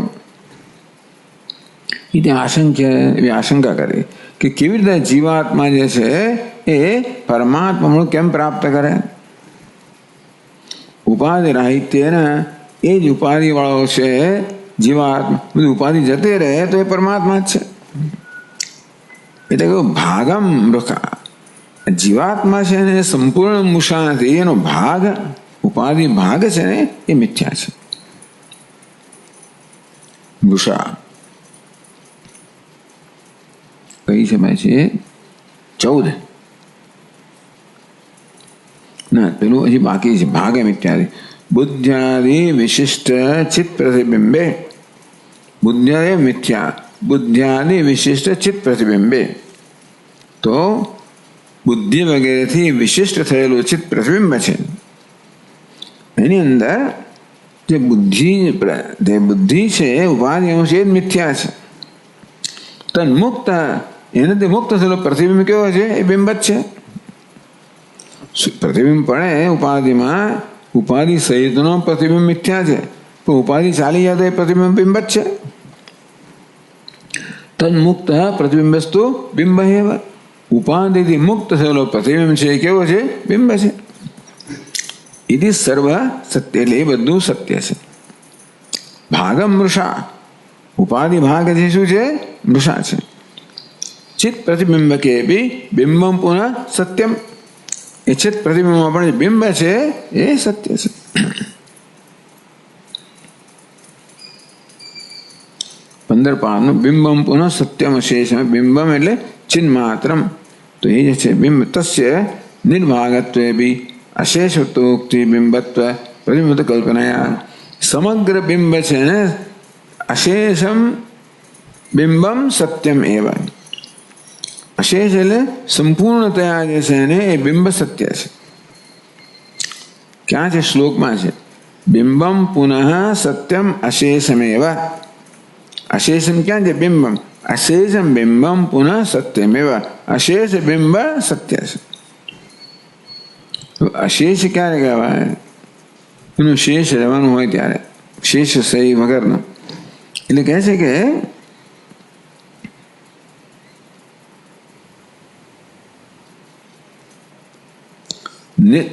इति आशंका करे कि केवी रीते जीवात्मा जे छे ए परमात्मा केम प्राप्त करे उपाधि राहित्येन ए ज उपाधि वाळो छे जीवात्मा बधी उपाधि जते रहे तो ए परमात्मा ज छे એટલે કે ભાગમ મૃષા જીવાત્મા છે ને સંપૂર્ણ મૂષા નથી એનો ભાગ ઉપાધિ ભાગ છે ને એ મિથ્યા છે મૂષા કઈ સમય છે 14 ના પેલું હજી બાકી છે ભાગ મિથ્યાદિ બુદ્ધ્યાદિ વિશિષ્ટ ચિત્ત પ્રતિબિંબે બુદ્ધ્યાદિ મિથ્યા बुद्धियादि विशिष्ट चित्त प्रतिबिंबे तो बुद्धि वगैरह थी विशिष्ट थयेलू चित्त प्रतिबिंब छे एनी अंदर जे बुद्धि छे उपाधिओ छे मिथ्या छे तन मुक्त एनाथी मुक्त थयेलो प्रतिबिंब केवो छे ए बिंब ज छे प्रतिबिंब पड़े उपाधि में उपाधि सहितनो प्रतिबिंब मिथ्या छे पण उपाधि चाली जाए तो ए प्रतिबिंब बिंब ज छे तन्मुक्त प्रतिबिंबस्तु बिंब एव उपाधि मुक्त थयेलो प्रतिबिंब छे केवो छे बिंब छे इति सर्व सत्य એટલે બધું સત્ય છે ભાગમ મૃષા ઉપાધિ ભાગ જે શું છે મૃષા છે ચિત્ત પ્રતિબિંબ કે બી બિંબમ પુનઃ સત્યમ એ ચિત્ત પ્રતિબિંબમાં પણ બિંબ છે એ સત્ય છે पंदर पान बिंबम पुनः सत्यम शेषम बिंबम एटले चिन्मात्रम तो ये छे बिंब तस्य निर्भागत्वे भी अशेषत्वोक्ति बिंबत्व प्रतिबिंब कल्पनाया समग्र बिंब छे ने अशेषम बिंबम सत्यम एव अशेष एटले संपूर्णतया जे छे ने ए बिंब सत्य छे क्या छे श्लोक में छे बिंबम पुनः सत्यम अशेषमेव अशेषम क्या है बिंबम अशेषम बिंबम पुनः सत्यमेव अशेष बिंब सत्य से तो अशेष क्या रहेगा એનું શેષ રહેવાનું હોય ત્યારે શેષ સહી વગરનો એટલે કહે છે કે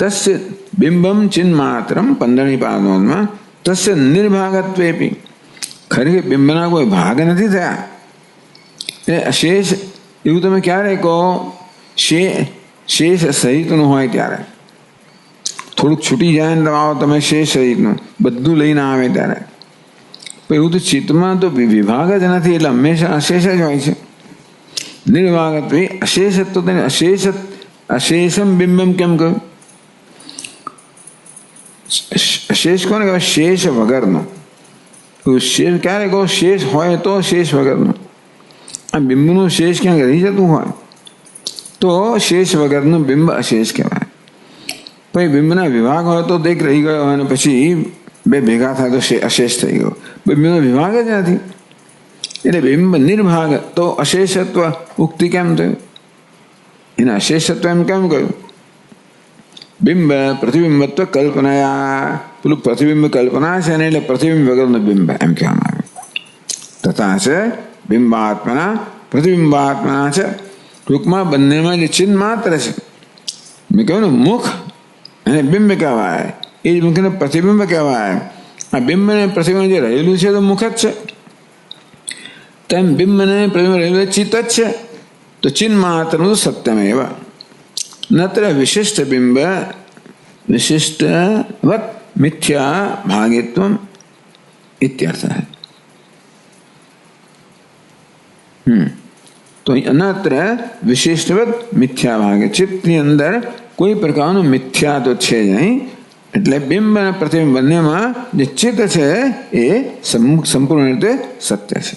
तस्य बिंबम चिन्मात्रम 15મી પાદમાં तस्य निर्भागत्वेपि खरी बिंबना कोई भाग नहीं थया ए अशेष एवं तमे क्यारे को शेष सहितनु होय त्यारे थोड़ुं छूटी जाए ने आओ तमे शेष सहितनु बधुं लईने आवे त्यारे पण एवं तो चित्तमां तो विभाग ज नथी એટલે હંમેશા अशेष ज होय छे निर्भागत्वे अशेषत्व तेने अशेषम बिंबम केम कह્યું अशेष कोने कहेवाय शेष वगरनो शेष क्यारे को शेष होय तो शेष वगरनो आ बिंबनु शेष क्या रही जतुं होय तो शेष वगरनु बिंब अशेष कहेवाय पछी बिंबना विभाग होय तो देख रही गयो अने पछी बे भेगा थाय तो अशेष थई गयो बिंबनो विभाग ज नथी એટલે बिंब निर्भाग तो अशेषत्व उक्ति केम थयुं एने अशेषत्व एम केम कह्युं बिंब प्रतिबिंबत्व कल्पनाया પેલું પ્રતિબિંબ કલ્પના છે ને એટલે પ્રતિબિંબ વગરનું બિંબ એમ કહેવામાં આવે તથા છે બિંબાત્મના પ્રતિબિંબાત્મના છે ટૂંકમાં બંનેમાં જે ચિહ્ન માત્ર છે મેં કહ્યું ને મુખ અને બિંબ કહેવાય એ જ મુખને પ્રતિબિંબ કહેવાય આ બિંબ ને પ્રતિબિંબ જે રહેલું છે તો મુખ જ છે તેમ બિંબ ને પ્રતિબિંબ રહેલું ચિત્ત જ છે તો ચિહ્ન માત્રનું સત્યમેવ નત્ર વિશિષ્ટ બિંબ विशिष्टवत् मिथ्या भागित्वम इत्यर्थ है तो अनत्र विशिष्टवत् मिथ्या भाग चित्त ની અંદર કોઈ પ્રકારનો મિથ્યા તો છે નહીં એટલે બિંબ અને પ્રતિબિંબ બંનેમાં જે ચિત્ત છે એ સંપૂર્ણ રીતે સત્ય છે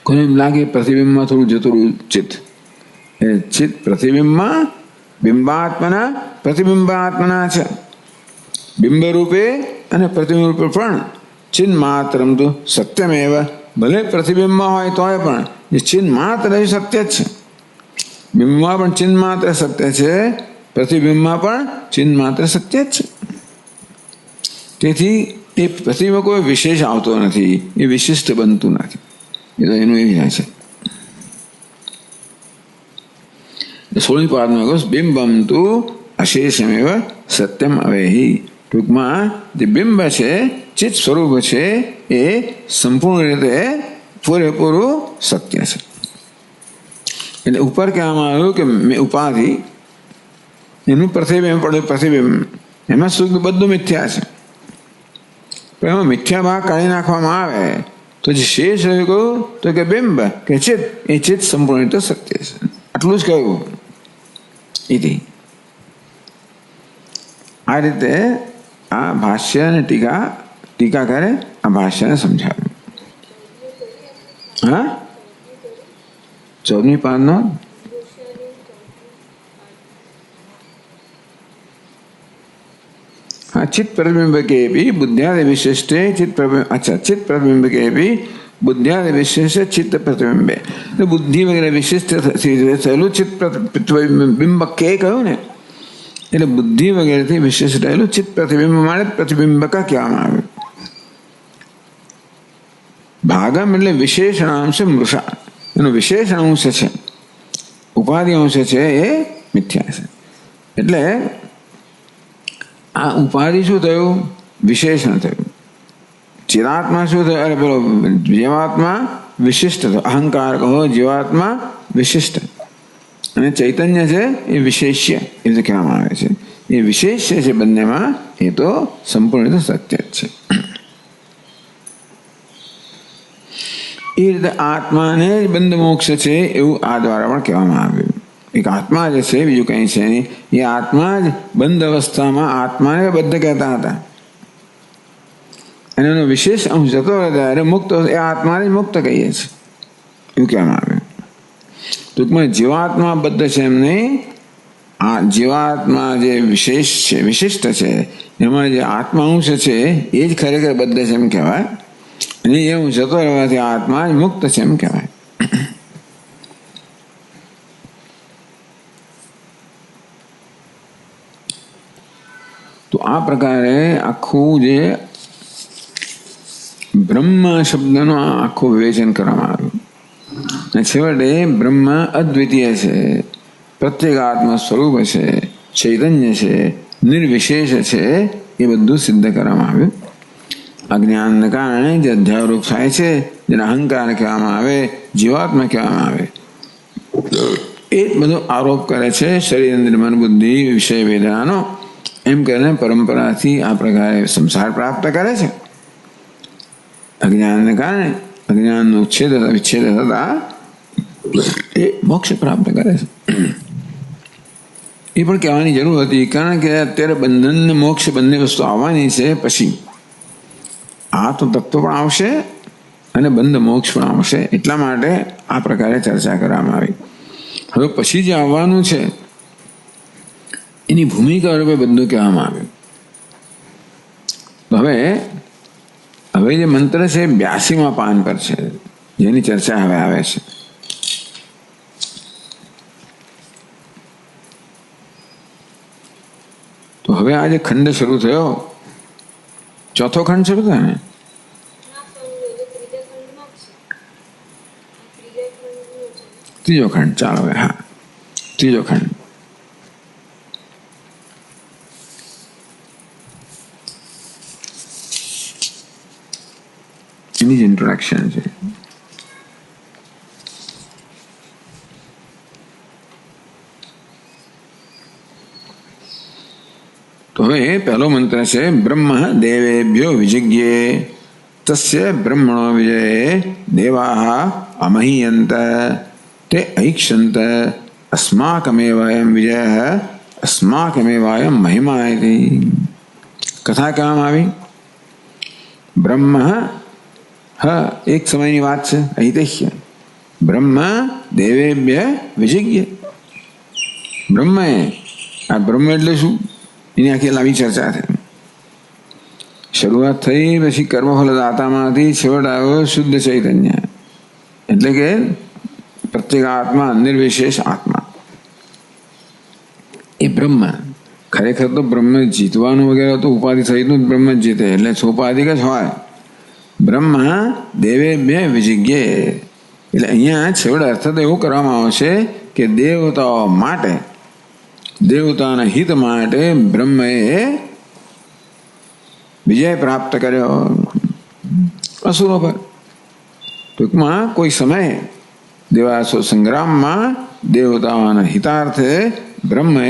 કોને એમ લાગે પ્રતિબિંબમાં થોડું જતું રહ્યું ચિત્ત એ ચિત્ત પ્રતિબિંબમાં बिंबात्मना प्रतिबिंबात्मना છે बिंब रूपे અને प्रतिबिंब रूपे પણ चिन्ह मात्रम तो सत्यमेव भले प्रतिबिंबમાં હોય તોય પણ જે ચિહ્ન માત્ર એ સત્ય છે બિંબમાં પણ ચિહ્ન માત્ર સત્ય છે પ્રતિબિંબમાં પણ ચિન્હ માત્ર સત્ય જ છે. તેથી એ પ્રતિબિંબ કોઈ વિશેષ આવતો નથી, એ વિશિષ્ટ બનતું નથી. એ તો એનું એ જાય છે. 16મી પાદમાં કહું બિંબમ તું અશેષમેવ સત્યમ અવેહી. ટૂંકમાં જે બિંબ છે, ચિત્ત સ્વરૂપ છે, એ સંપૂર્ણ રીતે પૂરેપૂરું સત્ય છે. એટલે ઉપર કહેવામાં આવ્યું કે મેં ઉપાધિ એનું પ્રતિબિંબ પડે, પ્રતિબિંબ એમાં શુદ્ધ બધું મિથ્યા છે. પણ એમાં મિથ્યા ભાગ કાઢી નાખવામાં આવે તો જે શેષ રહ્યું કહ્યું તો કે બિંબ કે ચિત્ત, એ ચિત્ત સંપૂર્ણ રીતે સત્ય છે. આટલું જ કહ્યું. આ રીતે આ ભાષ્ય અને ટીકાકારે આ ભાષ્યને સમજાવ્યું. હા, 14મી પાદનો चित्त प्रतिबिंब के भी बुद्ध्यादि विशिष्टे चित्त प्रतिबिंब. अच्छा, चित्त प्रतिबिंब के भी बुद्ध्यादि विशिष्ट चित्त प्रतिबिंबे. तो बुद्धि वगैरह विशिष्ट થયેલું ચિત્ત પ્રતિબિંબ કે કહ્યું ને, એટલે બુદ્ધિ વગેરેથી વિશિષ્ટ થયેલું ચિત્ત પ્રતિબિંબ માટે પ્રતિબિંબક કહેવામાં આવ્યું. ભાગમ એટલે વિશેષણાંશ મૃષા, એનો વિશેષણ અંશ છે, ઉપાધિ અંશ છે એ મિથ્યા છે. એટલે આ ઉપાધિ શું થયું? વિશેષણ થયું. ચિરાત્મા શું થયું? અરે પેલો જીવાત્મા વિશિષ્ટ થયો. અહંકાર કહો, જીવાત્મા વિશિષ્ટ, અને ચૈતન્ય છે એ વિશેષ્ય, એ રીતે કહેવામાં આવે છે. એ વિશેષ્ય છે બંનેમાં, એ તો સંપૂર્ણ રીતે સત્ય જ છે. એ રીતે આત્માને જ બંધ મોક્ષ છે એવું આ દ્વારા પણ કહેવામાં આવ્યું. એક આત્મા જે છે, બીજું કંઈ છે નહીં. એ આત્મા જ બંધ અવસ્થામાં આત્માને બદ્ધ કહેતા હતા, અને એનો વિશેષ અંશ જતો રહે ત્યારે મુક્ત, એ આત્માને જ મુક્ત કહીએ છીએ એવું કહેવામાં આવ્યું. ટૂંકમાં જીવાત્મા બદ્ધ છે એમ નહીં, આ જીવાત્મા જે વિશેષ છે, વિશિષ્ટ છે, એમાં જે આત્મા અંશ છે એ જ ખરેખર બદ્ધ છે એમ કહેવાય, અને એ અંશ જતો રહેવાથી આત્મા જ મુક્ત છે એમ કહેવાય. તો આ પ્રકારે આખું જે બ્રહ્મ શબ્દનું આખું વિવેચન કરવામાં આવ્યું. અને છેવટે બ્રહ્મ અદ્વિતીય છે, પ્રત્યેગાત્મ સ્વરૂપ છે, ચૈતન્ય છે, નિર્વિશેષ છે, એ બધું સિદ્ધ કરવામાં આવ્યું. અજ્ઞાનને કારણે જે અધ્યારોપ થાય છે, જેને અહંકાર કહેવામાં આવે, જીવાત્મા કહેવામાં આવે, એ બધો આરોપ કરે છે શરીર, ઇન્દ્રિય, મન, બુદ્ધિ, વિષય વેદનાનો. એમ કરીને પરંપરાથી આ પ્રકારે સંસાર પ્રાપ્ત કરે છે. અજ્ઞાનને કારણે અજ્ઞાનનો વિચ્છેદ થતા એ મોક્ષ પ્રાપ્ત કરે છે. એ પણ કહેવાની જરૂર હતી, કારણ કે અત્યારે બંધન ને મોક્ષ બંને વસ્તુ આવવાની છે. પછી આ તો તત્વ પણ આવશે અને બંધ મોક્ષ પણ આવશે, એટલા માટે આ પ્રકારે ચર્ચા કરવામાં આવી. હવે પછી જે આવવાનું છે એની ભૂમિકા રૂપે બધું કહેવામાં આવ્યું. તો હવે જે મંત્ર છે 82મા પાન પર છે, જેની ચર્ચા હવે આવે છે. તો હવે આ જે ખંડ શરૂ થયો, ચોથો ખંડ શરૂ થયો ને, ત્રીજો ખંડ. ચાલો હવે, હા, ત્રીજો ખંડ. એની જ ઇન્ટ્રોડક્શન છે. તો હવે પહેલો મંત્ર છે બ્રહ્મ દેવેભ્યો વિજિજ્ઞે તસ્ય બ્રહ્મણો વિજયે દેવાઃ અમહીયંત તે ઐક્ષંત અસ્માકમેવાયમ વિજયઃ અસ્માકમેવાયમ મહિમા ઇતિ. કથા કહેવામાં આવી. બ્રહ્મ એક સમયની વાત છે. ઐતિહ્ય બ્રહ્મ દેવેભ્ય વિજિજ્ઞે. બ્રહ્મએ, આ બ્રહ્મ એટલે શું, એની આખી લાંબી ચર્ચા થઈ. શરૂઆત થઈ, પછી કર્મફલ દાતામાંથી છેવટ આવ્યો શુદ્ધ ચૈતન્ય, એટલે કે પ્રત્યેક આત્મા, નિર્વિશેષ આત્મા. એ એ બ્રહ્મ. ખરેખર તો બ્રહ્મ જીતવાનું વગેરે તો ઉપાધિ સહિતનું જ બ્રહ્મ જ જીતે, એટલે સોપાધિક જ હોય. બ્રહ્મ દેવેભ્ય વિજિજ્ઞે, એટલે અહીંયા છેવટે અર્થ તો એવું કરવામાં આવશે કે દેવતાઓ માટે, દેવતાના હિત માટે બ્રહ્મએ વિજય પ્રાપ્ત કર્યો અસુરો પર. ટૂંકમાં કોઈ સમયે દેવાસુર સંગ્રામમાં દેવતાઓના હિતાર્થે બ્રહ્મએ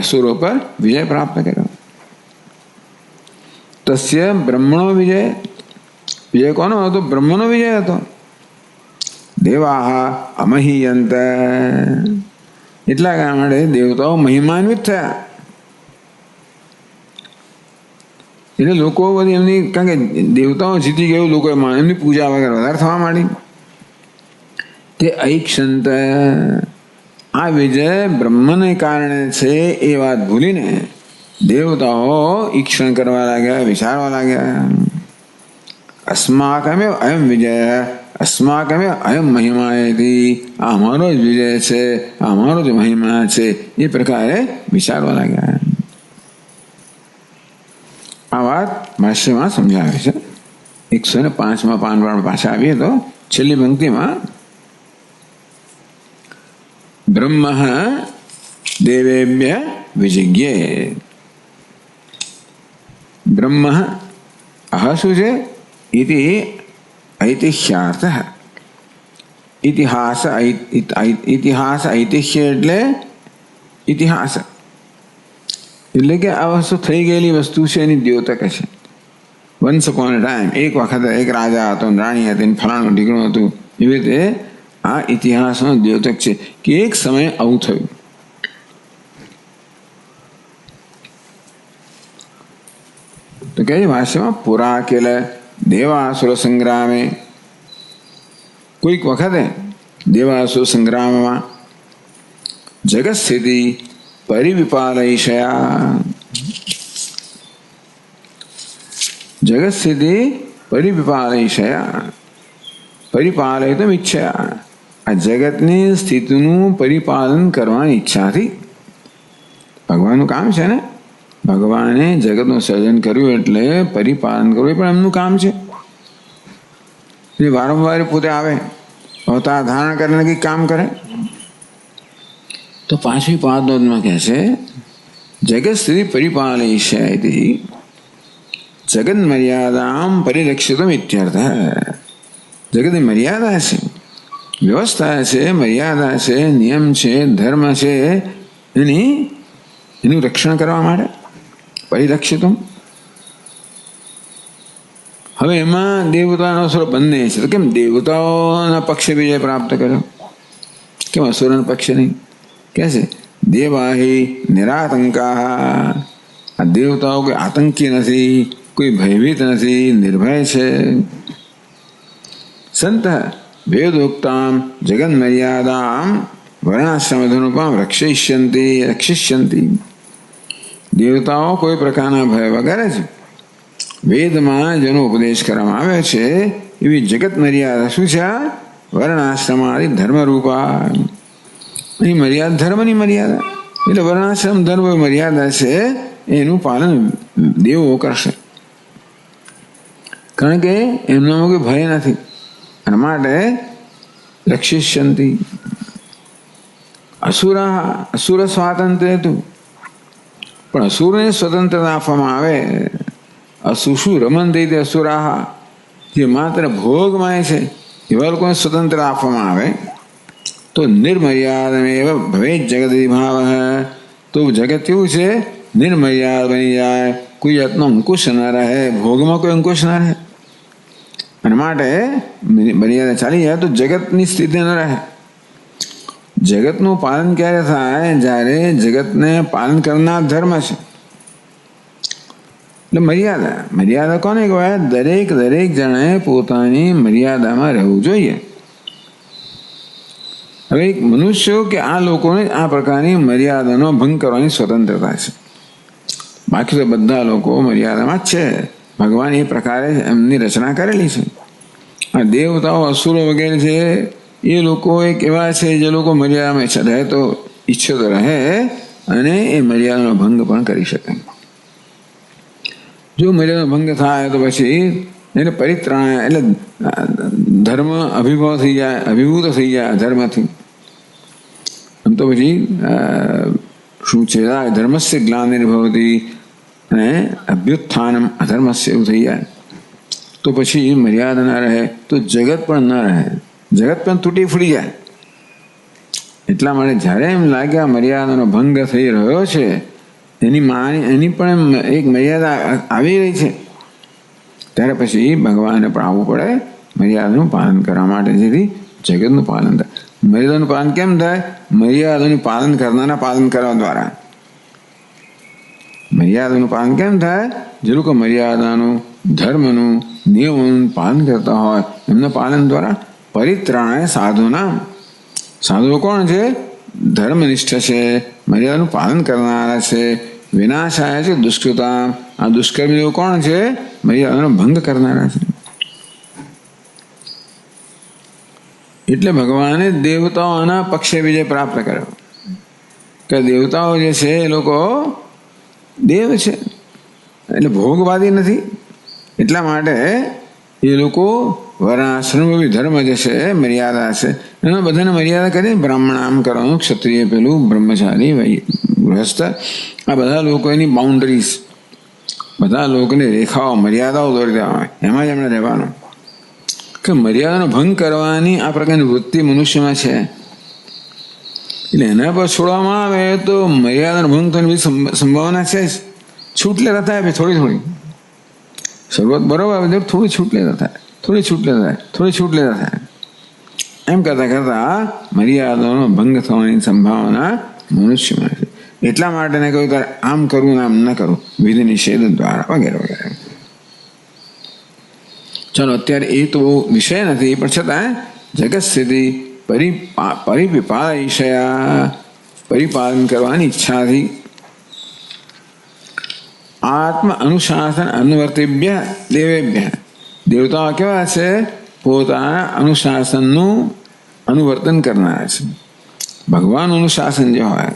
અસુરો પર વિજય પ્રાપ્ત કર્યો. તસ્ય બ્રહ્મણો વિજય, વિજય કોનો હતો? બ્રહ્મનો વિજય હતો. દેવા અમહીયંત, એટલા કારણે દેવતાઓ મહિમાન્વિત થયા. એટલે લોકો બધી એમની, કારણ કે દેવતાઓ જીતી ગયું, લોકો એમની પૂજા વગેરે વધારે થવા માંડી. તે ઐક્ષંત, આ વિજય બ્રહ્મને કારણે છે એ વાત ભૂલીને દેવતાઓ ઈક્ષણ કરવા લાગ્યા, વિચારવા લાગ્યા. અસ્માકમેવ અયમ વિજય, અસ્માકમેવ અયમ મહિમા, આ અમારો જ વિજય છે, આ અમારો જ મહિમા છે, એ પ્રકારે વિચારવા લાગ્યા. આ વાત ભાષ્યમાં સમજાવે છે. 105માં પાન પર પાછા આવીએ તો છેલ્લી પંક્તિમાં બ્રહ્મ દેવેભ્ય વિજિજ્ઞે. બ્રહ્મ અહ શું છે? ઇતિ ઐતિહ્યાર્થ. ઇતિહાસ, ઇતિહાસ ઐતિહ્ય એટલે ઇતિહાસ, એટલે કે આ વસ્તુ થઈ ગયેલી વસ્તુ છે એની દ્યોતક છે. વન્સ અપોન અ ટાઈમ, એક વખત એક રાજા હતો, રાણી હતી, ફલાણું ઢીકણું હતું. એવી રીતે આ ઇતિહાસનો દ્યોતક છે કે એક સમયે આવું થયું. તો કહે ભાષ્યમાં પુરા કેલ દેવાસુર સંગ્રામે, કોઈક વખતે દેવાસુર સંગ્રામમાં જગત સ્થિતિ પરિવિપાલયિષયા, જગત સ્થિતિ પરિવિપાલયિષયા, પરિપાલયિતુમ ઈચ્છયા, આ જગતની સ્થિતિનું પરિપાલન કરવાની ઈચ્છાથી. ભગવાનનું કામ છે ને, ભગવાને જગતનું સર્જન કર્યું એટલે પરિપાલન કરવું એ પણ એમનું કામ છે. એ વારંવાર પોતે આવે, અવતાર ધારણ કરીને કંઈક કામ કરે. તો પાછવી પાદમાં કહે છે જગત સ્થિતિ પરિપાલયિષ્યામિતિ, જગત મર્યાદામ પરિરક્ષિતમ ઇત્યર્થ. જગતની મર્યાદા છે, વ્યવસ્થા છે, મર્યાદા છે, નિયમ છે, ધર્મ છે, એનું રક્ષણ કરવા માટે પરિરક્ષિતમ. હવે એમાં દેવતાનો અસુર બંને છે. તો કેમ દેવતાઓના પક્ષે વિજય પ્રાપ્ત કર્યો, કેમ અસુરના પક્ષે નહીં? કે છે દેવાહી નિરાતંકા, આ દેવતાઓ કોઈ આતંકી નથી, કોઈ ભયભીત નથી, નિર્ભય છે. સંત વેદોક્તામ જગન મર્યાદામ વર્ણાશ્રમ ધનુપામ રક્ષિષ્યંતિ. દેવતાઓ કોઈ પ્રકારના ભય વગર જ વેદમાં જેનો ઉપદેશ કરવામાં આવે છે એવી જગત મર્યાદા શું છે? વર્ણાશ્રમાદિ ધર્મરૂપા. અહીં મર્યાદા ધર્મની મર્યાદા, એટલે વર્ણાશ્રમ ધર્મ મર્યાદા છે એનું પાલન દેવો કરશે, કારણ કે એમનામાં કોઈ ભય નથી. અને માટે રક્ષિષ્યંતિ. અસુર સ્વાતંત્ર્ય હતું, પણ અસુરને સ્વતંત્રતા આપવામાં આવે. અસુષુ રમંતે તે અસુરાહ, જે માત્ર ભોગમાં છે એવા લોકોને સ્વતંત્રતા આપવામાં આવે તો નિર્મર્યાદમેવ ભવેત જગતિ ભાવ. તો જગત કેવું છે? નિર્મર્યાદ બની જાય, કોઈ જાતનો અંકુશ ન રહે, ભોગમાં કોઈ અંકુશ ન રહે. અને માટે મર્યાદા ચાલી જાય તો જગતની સ્થિતિ ન રહે. જગતનું પાલન ક્યારે થાય? જ્યારે જગતને પાલન કરનાર ધર્મ છે. એટલે મર્યાદા કોને કહેવાય? દરેક જણે પોતાની મર્યાદામાં રહેવું જોઈએ. હવે એક મનુષ્યો કે આ લોકોને આ પ્રકારની મર્યાદાનો ભંગ કરવાની સ્વતંત્રતા છે, બાકી તો બધા લોકો મર્યાદામાં જ છે. ભગવાન એ પ્રકારે એમની રચના કરેલી છે. આ દેવતાઓ અસુરો વગેરે છે એ લોકો એક એવા છે જે લોકો મર્યાદામાં રહે તો ઈચ્છે તો રહે, અને એ મર્યાદાનો ભંગ પણ કરી શકે. જો મર્યાદાનો ભંગ થાય તો પછી એને પરિત્રાણ એટલે ધર્મ અભિભૂત થઈ જાય અધર્મથી. આમ તો પછી શું છે, ધર્મસ્ય ગ્લાનિર્ભવતી અને અભ્યુત્થાનમ અધર્મસ્ય એવું થઈ જાય તો પછી મર્યાદા ના રહે તો જગત પણ ન રહે, જગત પણ તૂટી ફૂટી જાય. એટલા માટે જ્યારે એમ લાગે આ મર્યાદાનો ભંગ થઈ રહ્યો છે, એની પણ એક મર્યાદા આવી રહી છે, ત્યારે પછી ભગવાનને પણ આવવું પડે મર્યાદાનું પાલન કરવા માટે, જેથી જગતનું પાલન થાય. મર્યાદાનું પાલન કેમ થાય? મર્યાદાનું પાલન કરનારના પાલન કરવા દ્વારા. મર્યાદાનું પાલન કેમ થાય? જે લોકો મર્યાદાનું, ધર્મનું, નિયમોનું પાલન કરતા હોય એમના પાલન દ્વારા પરિત્રાણાય સાધુના. સાધુઓ કોણ છે? ધર્મનિષ્ઠ છે, મર્યાદાનું પાલન કરનારા છે. વિનાશાય છે દુષ્કૃતા. આ દુષ્કર્મીઓ કોણ છે? મર્યાદાનો ભંગ કરનારા છે. એટલે ભગવાને દેવતાઓના પક્ષે વિજય પ્રાપ્ત કર્યો કે દેવતાઓ જે છે એ લોકો દેવ છે, એટલે ભોગવાદી નથી. એટલા માટે એ લોકો વર્ણાશ્રમ ધર્મ જે છે, મર્યાદા છે, એમાં બધાને મર્યાદા કરી. બ્રાહ્મણ આમ કરવાનું, ક્ષત્રિય પેલું, બ્રહ્મચારી, ગૃહસ્થ, આ બધા લોકોની બાઉન્ડરીઝ, બધા લોકોની રેખાઓ, મર્યાદાઓ દોરી દેવા હોય, એમાં જ એમણે રહેવાનું. કે મર્યાદાનો ભંગ કરવાની આ પ્રકારની વૃત્તિ મનુષ્યમાં છે, એટલે એના પર છોડવામાં આવે તો મર્યાદાનો ભંગ થવાની સંભાવના છે જ. છૂટ લેતા થાય થોડી થોડી, શરૂઆત બરોબર આવે થોડી છૂટ લેતા થાય, થોડી છૂટ લેતા થાય, થોડી છૂટ લેતા થાય. એમ કરતા કરતા મર્યાદાનો ભંગ થવાની સંભાવના મનુષ્યમાં છે. એટલા માટે એને કહ્યું ત્યારે આમ કરવું ને આમ ન કરવું, વિધિ નિષેધ દ્વારા વગેરે વગેરે. ચાલો, અત્યારે એ તો વિષય નથી, પણ છતાં જગત સ્થિતિ પરિપાલન કરવાની ઈચ્છાથી આત્મ અનુશાસન અનુવર્તિભ્ય દેવેભ્ય. દેવતાઓ કેવા છે? પોતાના અનુશાસનનું અનુવર્તન કરનારા છે. ભગવાન અનુશાસન જે હોય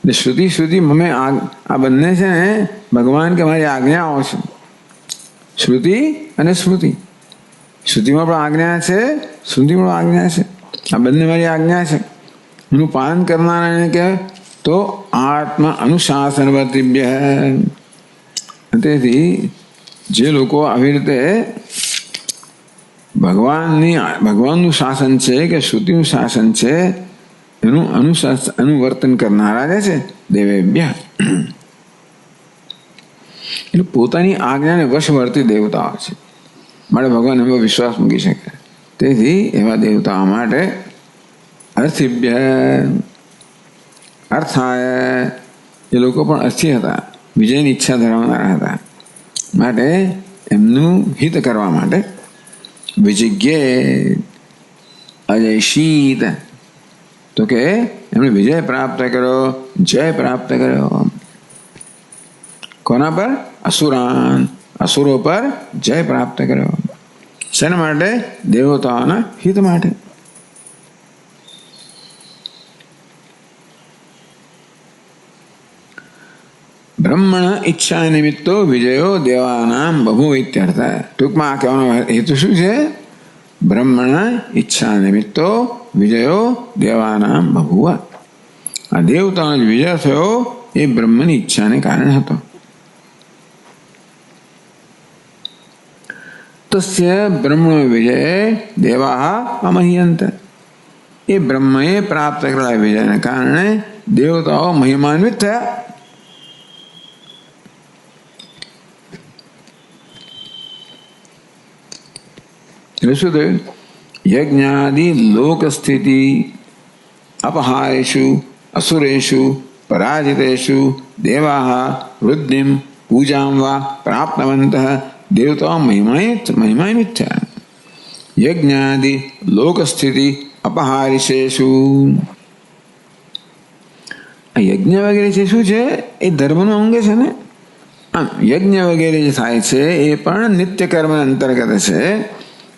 એટલે શ્રુતિ અમે આ બંને છે ને ભગવાન કે મારી આજ્ઞાઓ છે. શ્રુતિ અને સ્મૃતિ. શ્રુતિમાં પણ આજ્ઞા છે, સ્મૃતિમાં પણ આજ્ઞા છે. આ બંને મારી આજ્ઞા છે. એનું પાલન કરનારાને કે તો આત્મ અનુશાસનવર્તિભ્ય. તેથી જે લોકો આવી રીતે ભગવાનનું શાસન છે કે શ્રુતિનું શાસન છે એનું અનુવર્તન કરનારા જે છે દેવેભ્ય, એટલે પોતાની આજ્ઞાને વશવર્તી દેવતાઓ છે. માટે ભગવાન એમાં વિશ્વાસ મૂકી શકે. તેથી એવા દેવતાઓ માટે અર્થિભ્ય, અર્થાય, એ લોકો પણ અર્થી હતા, વિજયની ઈચ્છા ધરાવનારા હતા. માટે એમનું હિત કરવા માટે વિજિજ્ઞે અજયશીત, તો કે એમણે વિજય પ્રાપ્ત કર્યો, જય પ્રાપ્ત કર્યો. કોના પર? અસુરો પર જય પ્રાપ્ત કર્યો. શેના માટે? દેવતાઓના હિત માટે. બ્રહ્મણ ઈચ્છા નિમિત્તો વિજયો દેવાનામ બભુ ઇત્યર્થ. ટૂંકમાં આ કહેવાનો હેતુ શું છે? બ્રહ્મણ ઈચ્છા નિમિત્તો વિજયો દેવાનામ બભુવ. આ દેવતાનો વિજય થયો એ બ્રહ્મની ઈચ્છાને કારણે હતો. તસ્ય બ્રહ્મણો વિજય દેવા અમહ્યંત. એ બ્રહ્મએ પ્રાપ્ત કરેલા વિજયને કારણે દેવતાઓ મહિમાન્વિત થયા. એટલે શું થયું? યજ્ઞાદિ લોક સ્થિતિ અપહારેષુ અસુરેષુ પરાજિતેષુ દેવા વૃદ્ધિમ પૂજામ વા પ્રાપ્તવંત દેવતાઓ મહિમાન્વિત થયા. યજ્ઞાદિ લોક સ્થિતિ અપહારિશેષુ. આ યજ્ઞ વગેરે છે શું છે? એ ધર્મનું અંગ છે ને. આમ યજ્ઞ વગેરે જે થાય છે એ પણ નિત્ય કર્મ અંતર્ગત છે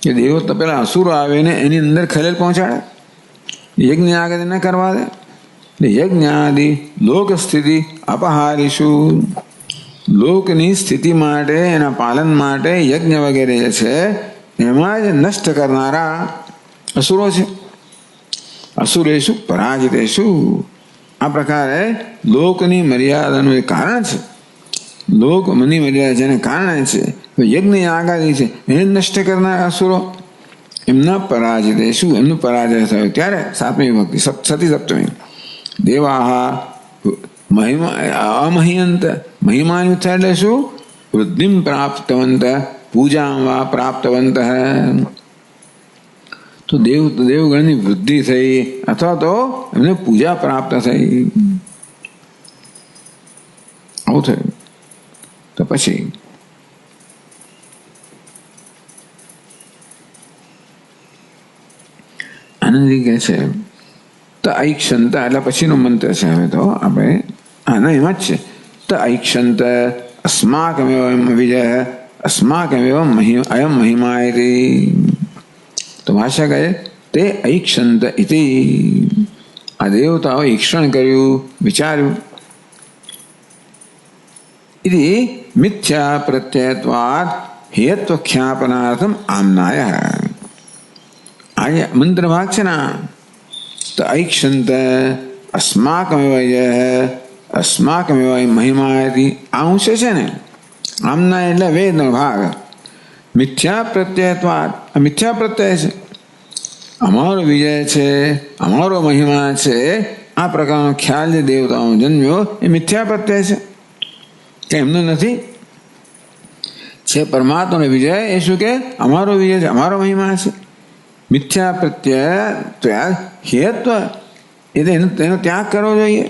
કે દેવતા પેલા અસુરો આવે ને એની અંદર ખલેલ પહોંચાડે, યજ્ઞ આગળ ન કરવા દે. યજ્ઞાદિ લોક સ્થિતિ અપહારીશુ, લોકની સ્થિતિ માટે એના પાલન માટે યજ્ઞ વગેરે જે છે એમાં જ નષ્ટ કરનારા અસુરો છે. અસુરેશુ પરાજિતેશુ, આ પ્રકારે લોકની મર્યાદાનું એ કારણ છે. લોકની મર્યાદા જેને કારણે છે, યજ્ઞ યાગાદી છે, એને નષ્ટ કરનારા અસુરો એમના પરાજિતેશુ, એમનું પરાજય થયો ત્યારે સાતમી વિભક્તિ સતી સપ્તમી. દેવાહ અમહિયંત, મહિમાયુક્ત એટલે શું? વૃદ્ધિમ પ્રાપ્તવંત પૂજામ વા પ્રાપ્તવંત. તો દેવગણની વૃદ્ધિ થઈ અથવા તો એમને પૂજા પ્રાપ્ત થઈ, આવું થયું. તો પછી આનંદી કહે છે ત ઐક્ષંત, એટલે પછીનો મંત્ર છે. હવે તો આપણે આના એમાં જ છે. ત ઐક્ષંત અસ્માકમેવ વિજય અસ્માકમેવ અયમ મહિમાયતિ. તો ભાષા કહે તે ઐક્ષંત ઇતિ, આ દેવતાઓ ઈક્ષણ કર્યું, વિચાર્યું. ઇતિ મિથ્યા પ્રત્યયત્વાદ હેત્વ ખ્યાપનાર્થમ આમનાય. આ મંત્ર ભાગ છે ને, તો ઐક્ષંત અસ્માકમેવ અસ્માકમેવ મહિમાયતિ, આ અંશ છે ને આમના એટલે વેદનો ભાગ. મિથ્યા પ્રત્યયત્વાદ, આ મિથ્યા પ્રત્યય છે. અમારો વિજય છે, અમારો મહિમા છે, આ પ્રકારનો ખ્યાલ જે દેવતાઓનો જન્મ્યો એ મિથ્યા પ્રત્યય છે કે એમનો નથી. છે પરમાત્માનો વિજય એ શું કે અમારો વિજય છે, અમારો મહિમા છે. મિથ્યા પ્રત્યય હેત્વ, તેનો ત્યાગ કરવો જોઈએ.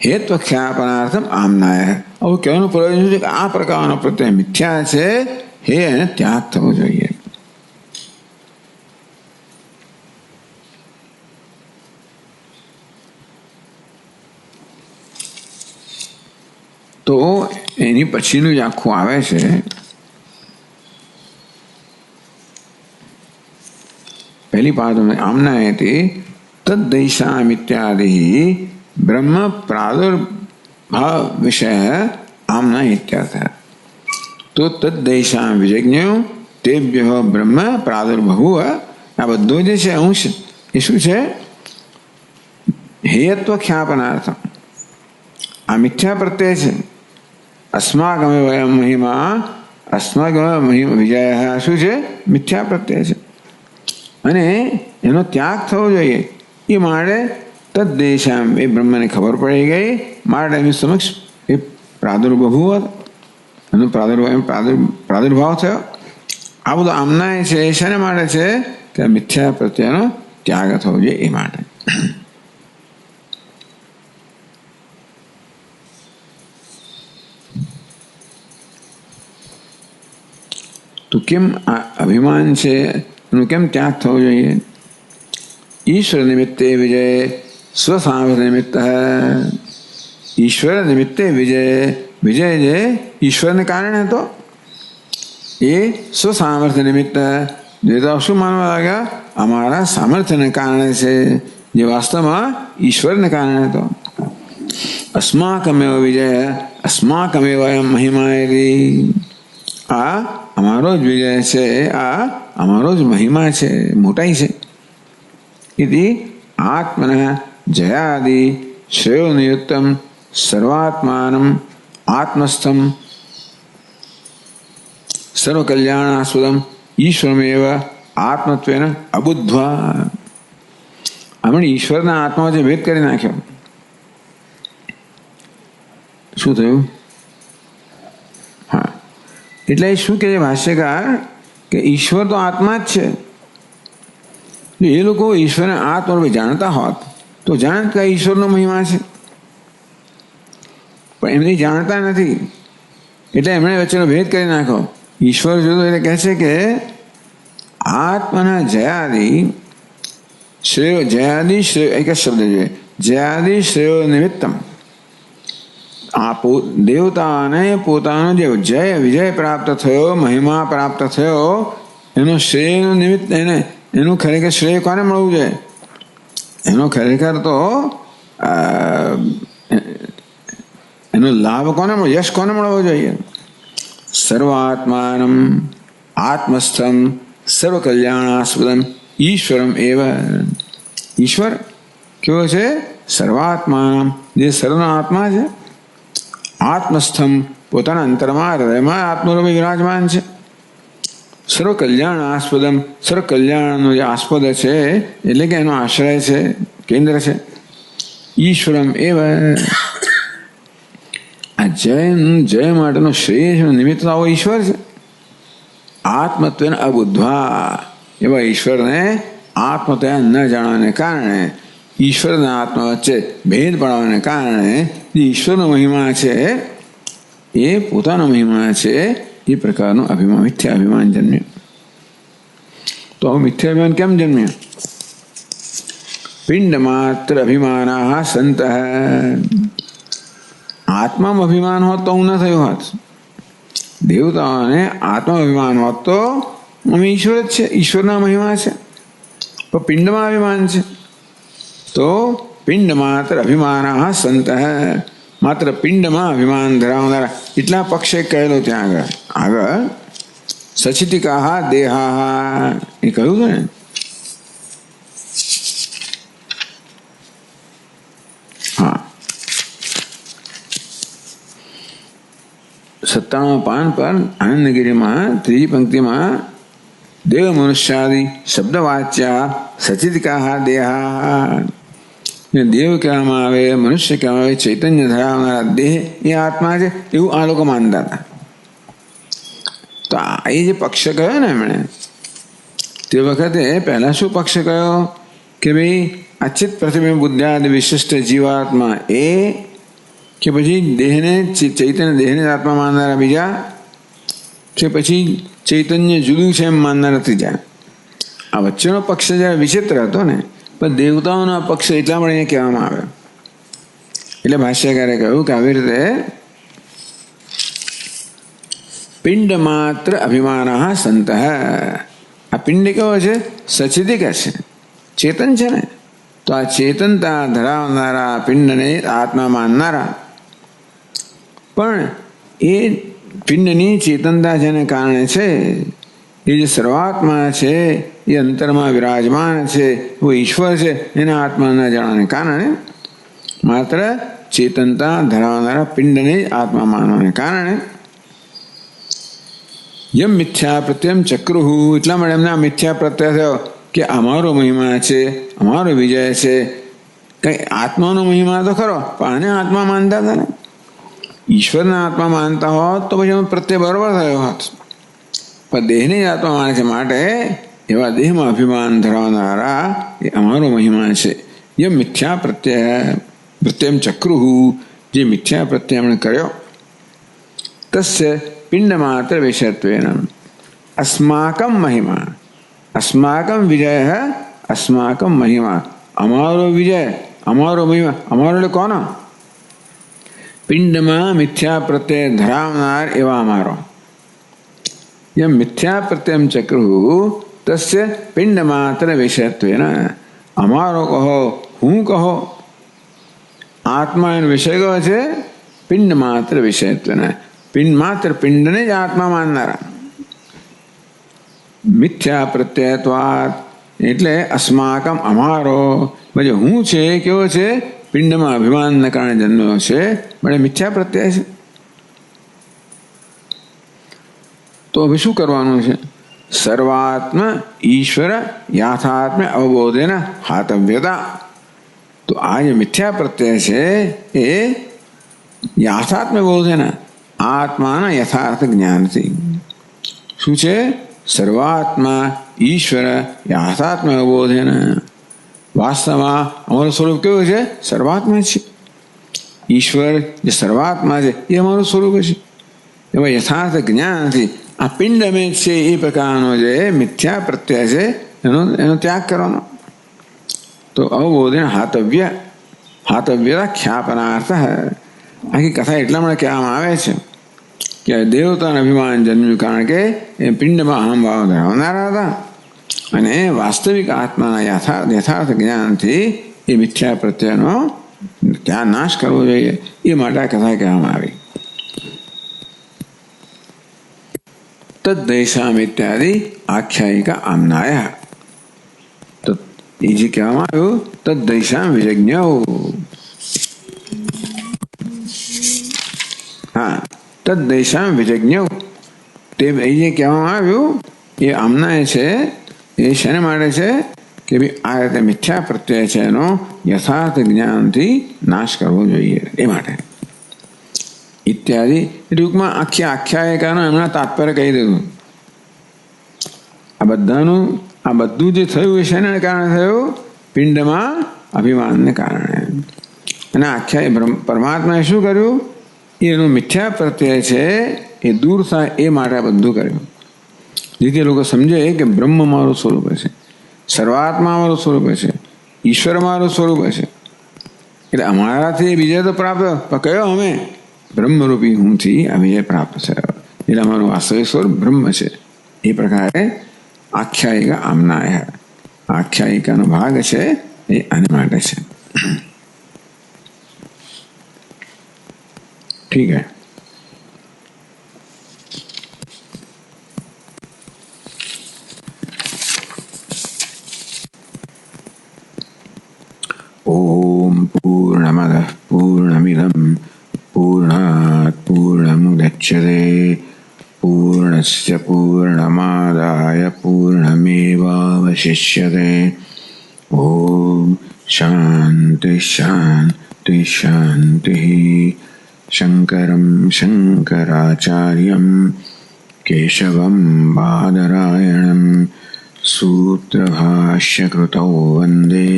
હેત્વ ખ્યાપનાર્થમ આમનાય. આવું કહેવાનું પ્રયોજન છે કે આ પ્રકારનો પ્રત્યય મિથ્યા છે, હે એને ત્યાગ થવો જોઈએ. તો એની પછીનું જ આખું આવે છે. પહેલી પાદ આમના હતી તદ્દૈશામ ઇત્યાદિ બ્રહ્મ પ્રાદુર્ભાવ વિષય આમના ઇત્યર્થ. તો તદ્દૈશામ વિજ્ઞ તેભ્ય બ્રહ્મ પ્રાદુર્ભવ, આ બધો જે છે અંશ એ શું છે? હેયત્વ ખ્યાપનાર્થ. આ મિથ્યા પ્રત્યય છે. અસ્માકમે વયમ મહિમા, અસ્માકમે વિજય શું છે? મિથ્યા પ્રત્યય છે અને એનો ત્યાગ થવો જોઈએ. એ માટે તદ્દેશામ, એ બ્રહ્મને ખબર પડી ગઈ માટે એની સમક્ષ એ પ્રાદુર્ભવ, એનો પ્રાદુર્ભાવ થયો. આ બધું આમના છે એ શાને માટે છે કે મિથ્યા પ્રત્યયનો ત્યાગ થવો જોઈએ એ માટે. તો કેમ આ અભિમાન છે એનું કેમ ત્યાગ થવો જોઈએ? ઈશ્વર નિમિત્તે વિજય સ્વસામર્થ્ય નિમિત્ત. ઈશ્વર નિમિત્તે વિજય, વિજય જે ઈશ્વરને કારણે હતો એ સ્વસામર્થ્ય નિમિત્ત. દેવતાઓ શું માનવા લાગ્યા? અમારા સામર્થ્યને કારણે છે, જે વાસ્તવમાં ઈશ્વરને કારણે હતો. અસ્માકમેવ વિજય અસ્માકમેવ મહિમાયતિ. આ અમારો જ વિજય છે, આ અમારો જ મહિમા છે, મોટાઈ છે. ઇતિ આત્મન જયાદિ શ્રેયો નિયુક્તમ સર્વાત્માનમ આત્મસ્થમ સર્વકલ્યાણાસ્પદમ ઈશ્વરમેવ આત્મત્વેન અબુદ્ધ્વા. આપણે ઈશ્વરના આત્મામાં જે ભેદ કરી નાખ્યો, શું થયું? હા, એટલે શું કહે છે ભાષ્યકાર કે ઈશ્વર તો આત્મા જ છે. એ લોકો ઈશ્વરને આત્મા જાણતા હોત તો જાણત કે ઈશ્વરનો મહિમા છે, પણ એમની જાણતા નથી એટલે એમણે વચ્ચેનો ભેદ કરી નાખ્યો. ઈશ્વર જુદો એટલે કહે છે કે આત્માના જયાદિ શ્રેયો, જયાદિ શ્રેયો એક જ શબ્દ છે, જયાદિ શ્રેયો નિમિત્તમ. આ દેવતાને પોતાનો જે જય વિજય પ્રાપ્ત થયો, મહિમા પ્રાપ્ત થયો, એનો શ્રેયનું નિમિત્ત, એનું ખરેખર શ્રેય કોને મળવું જોઈએ? એનો ખરેખર તો એનો લાભ કોને મળે, યશ કોને મળવો જોઈએ? સર્વાત્માનમ આત્મસ્થમ સર્વ કલ્યાણાસ્પદમ ઈશ્વરમ એવ. ઈશ્વર કેવો છે? સર્વાત્માનમ, જે સર્વનો આત્મા છે. આત્મસ્થમ, પોતાના અંતરમાં હૃદયમાં આત્મરૂપે વિરાજમાન છે. સર્વ કલ્યાણ આસ્પદમ, સર્વ કલ્યાણનો જે આસ્પદ છે એટલે કે એનો આશ્રય છે, કેન્દ્ર છે. ઈશ્વરમ એવ. આ જય માટેનો શ્રેષ્ઠ નિમિત્ત આવો ઈશ્વર છે. આત્મત્વેન અબુદ્ધવા, એવા ઈશ્વરને આત્મત્વ ન જાણવાને કારણે, ઈશ્વરના આત્મા વચ્ચે ભેદ પાડવાને કારણે જે ઈશ્વરનો મહિમા છે એ પોતાનો મહિમા છે એ પ્રકારનું અભિમાન, મિથ્યા અભિમાન જન્મ્યું. તો હવે મિથ્યા અભિમાન કેમ જન્મ્યું? પિંડ માત્ર અભિમાના સંત. આત્મામાં અભિમાન હોત તો હું ન થયું હોત. દેવતાઓને આત્મા અભિમાન હોત તો અમે ઈશ્વર જ છે, ઈશ્વરના મહિમા છે. પણ પિંડમાં અભિમાન છે તો પિંડ માત્ર અભિમાના સંત. માત્ર પિંડમાં અભિમાન ધરાવનારા એટલા પક્ષે કહેલો. ત્યાં આગળ સચિતિકા દેહા એ કહ્યું હતું ને. હા, 97 પાન પર આનંદગીરીમાં ત્રીજી પંક્તિમાં દેવ મનુષ્યાદિ શબ્દવાચ્યા સચિતિકા દેહા. દેવ કહેવામાં આવે, મનુષ્ય કહેવામાં આવે, ચૈતન્ય ધરાવનારા દેહ એ આત્મા છે એવું આ લોકો માનતા હતા. તો એ જે પક્ષ કયો ને એમણે, તે વખતે પહેલા શું પક્ષ કયો કે ભાઈ અચિત પ્રતિબિંબ બુદ્ધાદિ વિશિષ્ટ જીવાત્મા એ, કે પછી દેહને ચૈતન્ય દેહને આત્મા માનનારા બીજા, કે પછી ચૈતન્ય જુદું છે એમ માનનારા ત્રીજા. આ વચ્ચેનો પક્ષ જયારે વિચિત્ર હતો ને, પણ દેવતાઓનો પક્ષ એટલા માટે અહીંયા કહેવામાં આવે. એટલે ભાષ્યકારે કહ્યું કે આવી રીતે પિંડ માત્ર અભિમાન સંત. આ પિંડ કેવો છે? સચિતિક છે, ચેતન છે ને. તો આ ચેતનતા ધરાવનારા પિંડને આત્મા માનનારા, પણ એ પિંડની ચેતનતા જેને કારણે છે, એ જે સર્વાત્મા છે એ અંતરમાં વિરાજમાન છે, वो ઈશ્વર છે, એના આત્મા ન જાણવાને કારણે માત્ર ચેતનતા ધરાવનારા પિંડને આત્મા માનવાને કારણે યમ મિથ્યા પ્રત્યમ ચક્રુહુ, એટલા માટે એમને આ મિથ્યા પ્રત્યય થયો કે અમારો મહિમા છે, અમારો વિજય છે. કઈ આત્માનો મહિમા તો ખરો, પણ આને આત્મા માનતા હતા ને. ઈશ્વરના આત્મા માનતા હોત તો પછી પ્રત્યય બરોબર થયો હોત, પણ દેહને જ આત્મા માને છે. માટે એવા દેહમાં અભિમાન ધરાવનારા એ અમારો મહિમા છે. યમ મિથ્યા પ્રત્યમ ચક્રુહુ, જે મિથ્યા પ્રત્યય એમણે કર્યો, તસ્ય પિંડ માત્ર વિષયત્વેન અસ્માકમ મહિમા, અસ્માકમ વિજય, અસ્માકમ મહિમા. અમારો વિજય, અમારો મહિમા. અમારો એટલે કોનો? પિંડમાં મિથ્યા પ્રત્યય ધરાવનાર એવા અમારો. યમ મિથ્યા પ્રત્યમ ચક્રુહુ તસ્ય પિંડ માત્ર વિષયત્વેન. અમારો કહો, હું કહો, આત્મા એનો વિષય કયો છે? પિંડ માત્ર વિષયત્વેન. પિંડ માત્ર પિંડને જ આત્મા માનનારા. મિથ્યા પ્રત્યયત્વાત એટલે અસ્માકમ અમારો, પછી હું છે કેવો છે? પિંડમાં અભિમાનને કારણે જન્મ્યો છે, પણ મિથ્યા પ્રત્યય છે. તો હવે શું કરવાનું છે? સર્વાત્મ ઈશ્વર યાથાત્મ અવબોધેન હાતવ્યતા. તો આ જે મિથ્યા પ્રત્યય છે એ યાથાત્મ બોધેન, આત્માના યથાર્થ જ્ઞાનથી. શું છે? સર્વાત્મા ઈશ્વર યાથાત્મ અવબોધેન. વાસ્તવમાં અમારું સ્વરૂપ કેવું છે? સર્વાત્મા છે. ઈશ્વર જે સર્વાત્મા છે એ અમારું સ્વરૂપ છે. એવા યથાર્થ જ્ઞાનથી આ પિંડ અમે છે એ પ્રકારનો જે મિથ્યા પ્રત્યય છે એનો ત્યાગ કરવાનો. તો અવબોધન હાતવ્ય, હાતવ્ય ખ્યાપનાર્થ. આખી કથા એટલા માટે કહેવામાં આવે છે કે દેવતાનું અભિમાન જન્મ્યું, કારણ કે એ પિંડમાં અહમભાવ ધરાવનારા હતા, અને વાસ્તવિક આત્માના યથાર્થ જ્ઞાનથી એ મિથ્યા પ્રત્યયનો क्या नाश करवो જોઈએ એ માટે કથા કહેવામાં આવી. તદ્દૈશામ ઇત્યાદિ આખ્યાયિકા આમનાય. તો એ જે કહેવામાં આવ્યું તદ્દૈશામ વિજ્ઞ. હા, તદ્દૈશામ વિજ્ઞ તે એ જે કહેવામાં આવ્યું એ આમનાય છે. એ શેને માટે છે કે ભાઈ આ રીતે મિથ્યા પ્રત્યય છે એનો યથાર્થ જ્ઞાનથી નાશ કરવો જોઈએ એ માટે. ઇત્યાદિ ટૂંકમાં આખી આખ્યાયિકાનું એમના તાત્પર્ય કહી દીધું. આ બધું જે થયું એ શેને કારણે થયું? પિંડમાં અભિમાનને કારણે. અને આખ્યાય પરમાત્માએ શું કર્યું? એનું મિથ્યા પ્રત્યય છે એ દૂર થાય એ માટે બધું કર્યું. જેથી લોકો સમજે કે બ્રહ્મ મારું સ્વરૂપ છે, સર્વાત્મા મારું સ્વરૂપ છે, ઈશ્વર મારું સ્વરૂપ છે. એટલે અમારાથી વિજય તો પ્રાપ્ત કયો? અમે બ્રહ્મરૂપી હુંથી આ વિજય પ્રાપ્ત છે. એટલે અમારું વાસ્તવિક સ્વરૂપ બ્રહ્મ છે. એ પ્રકારે આખ્યાયિકા આમનાય. આખ્યાયિકાનો ભાગ છે એ આને માટે છે. ઠીક હે. ओम पूर्णमदः पूर्णमिदं पूर्णात् पूर्णमुदच्यते पूर्णस्य पूर्णमादाय पूर्णमेवावशिष्यते. ओम शांति शांति शांतिः. शंकरं शंकराचार्यं केशवं बादरायणं सूत्रभाष्यकृतौ वन्दे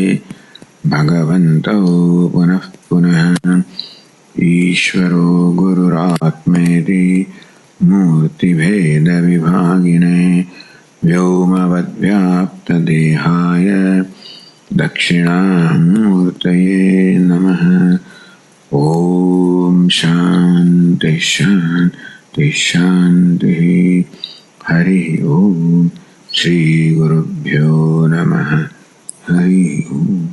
भगवन्तौ पुनः पुनः. ईश्वरो गुरुरात्मेति मूर्तिभेदविभागिने व्योमवद्व्याप्तदेहाय दक्षिणामूर्तये नमः. ओम शांति शांति शांतिः. हरि ओम. श्री गुरुभ्यो नमः. हरि ओम.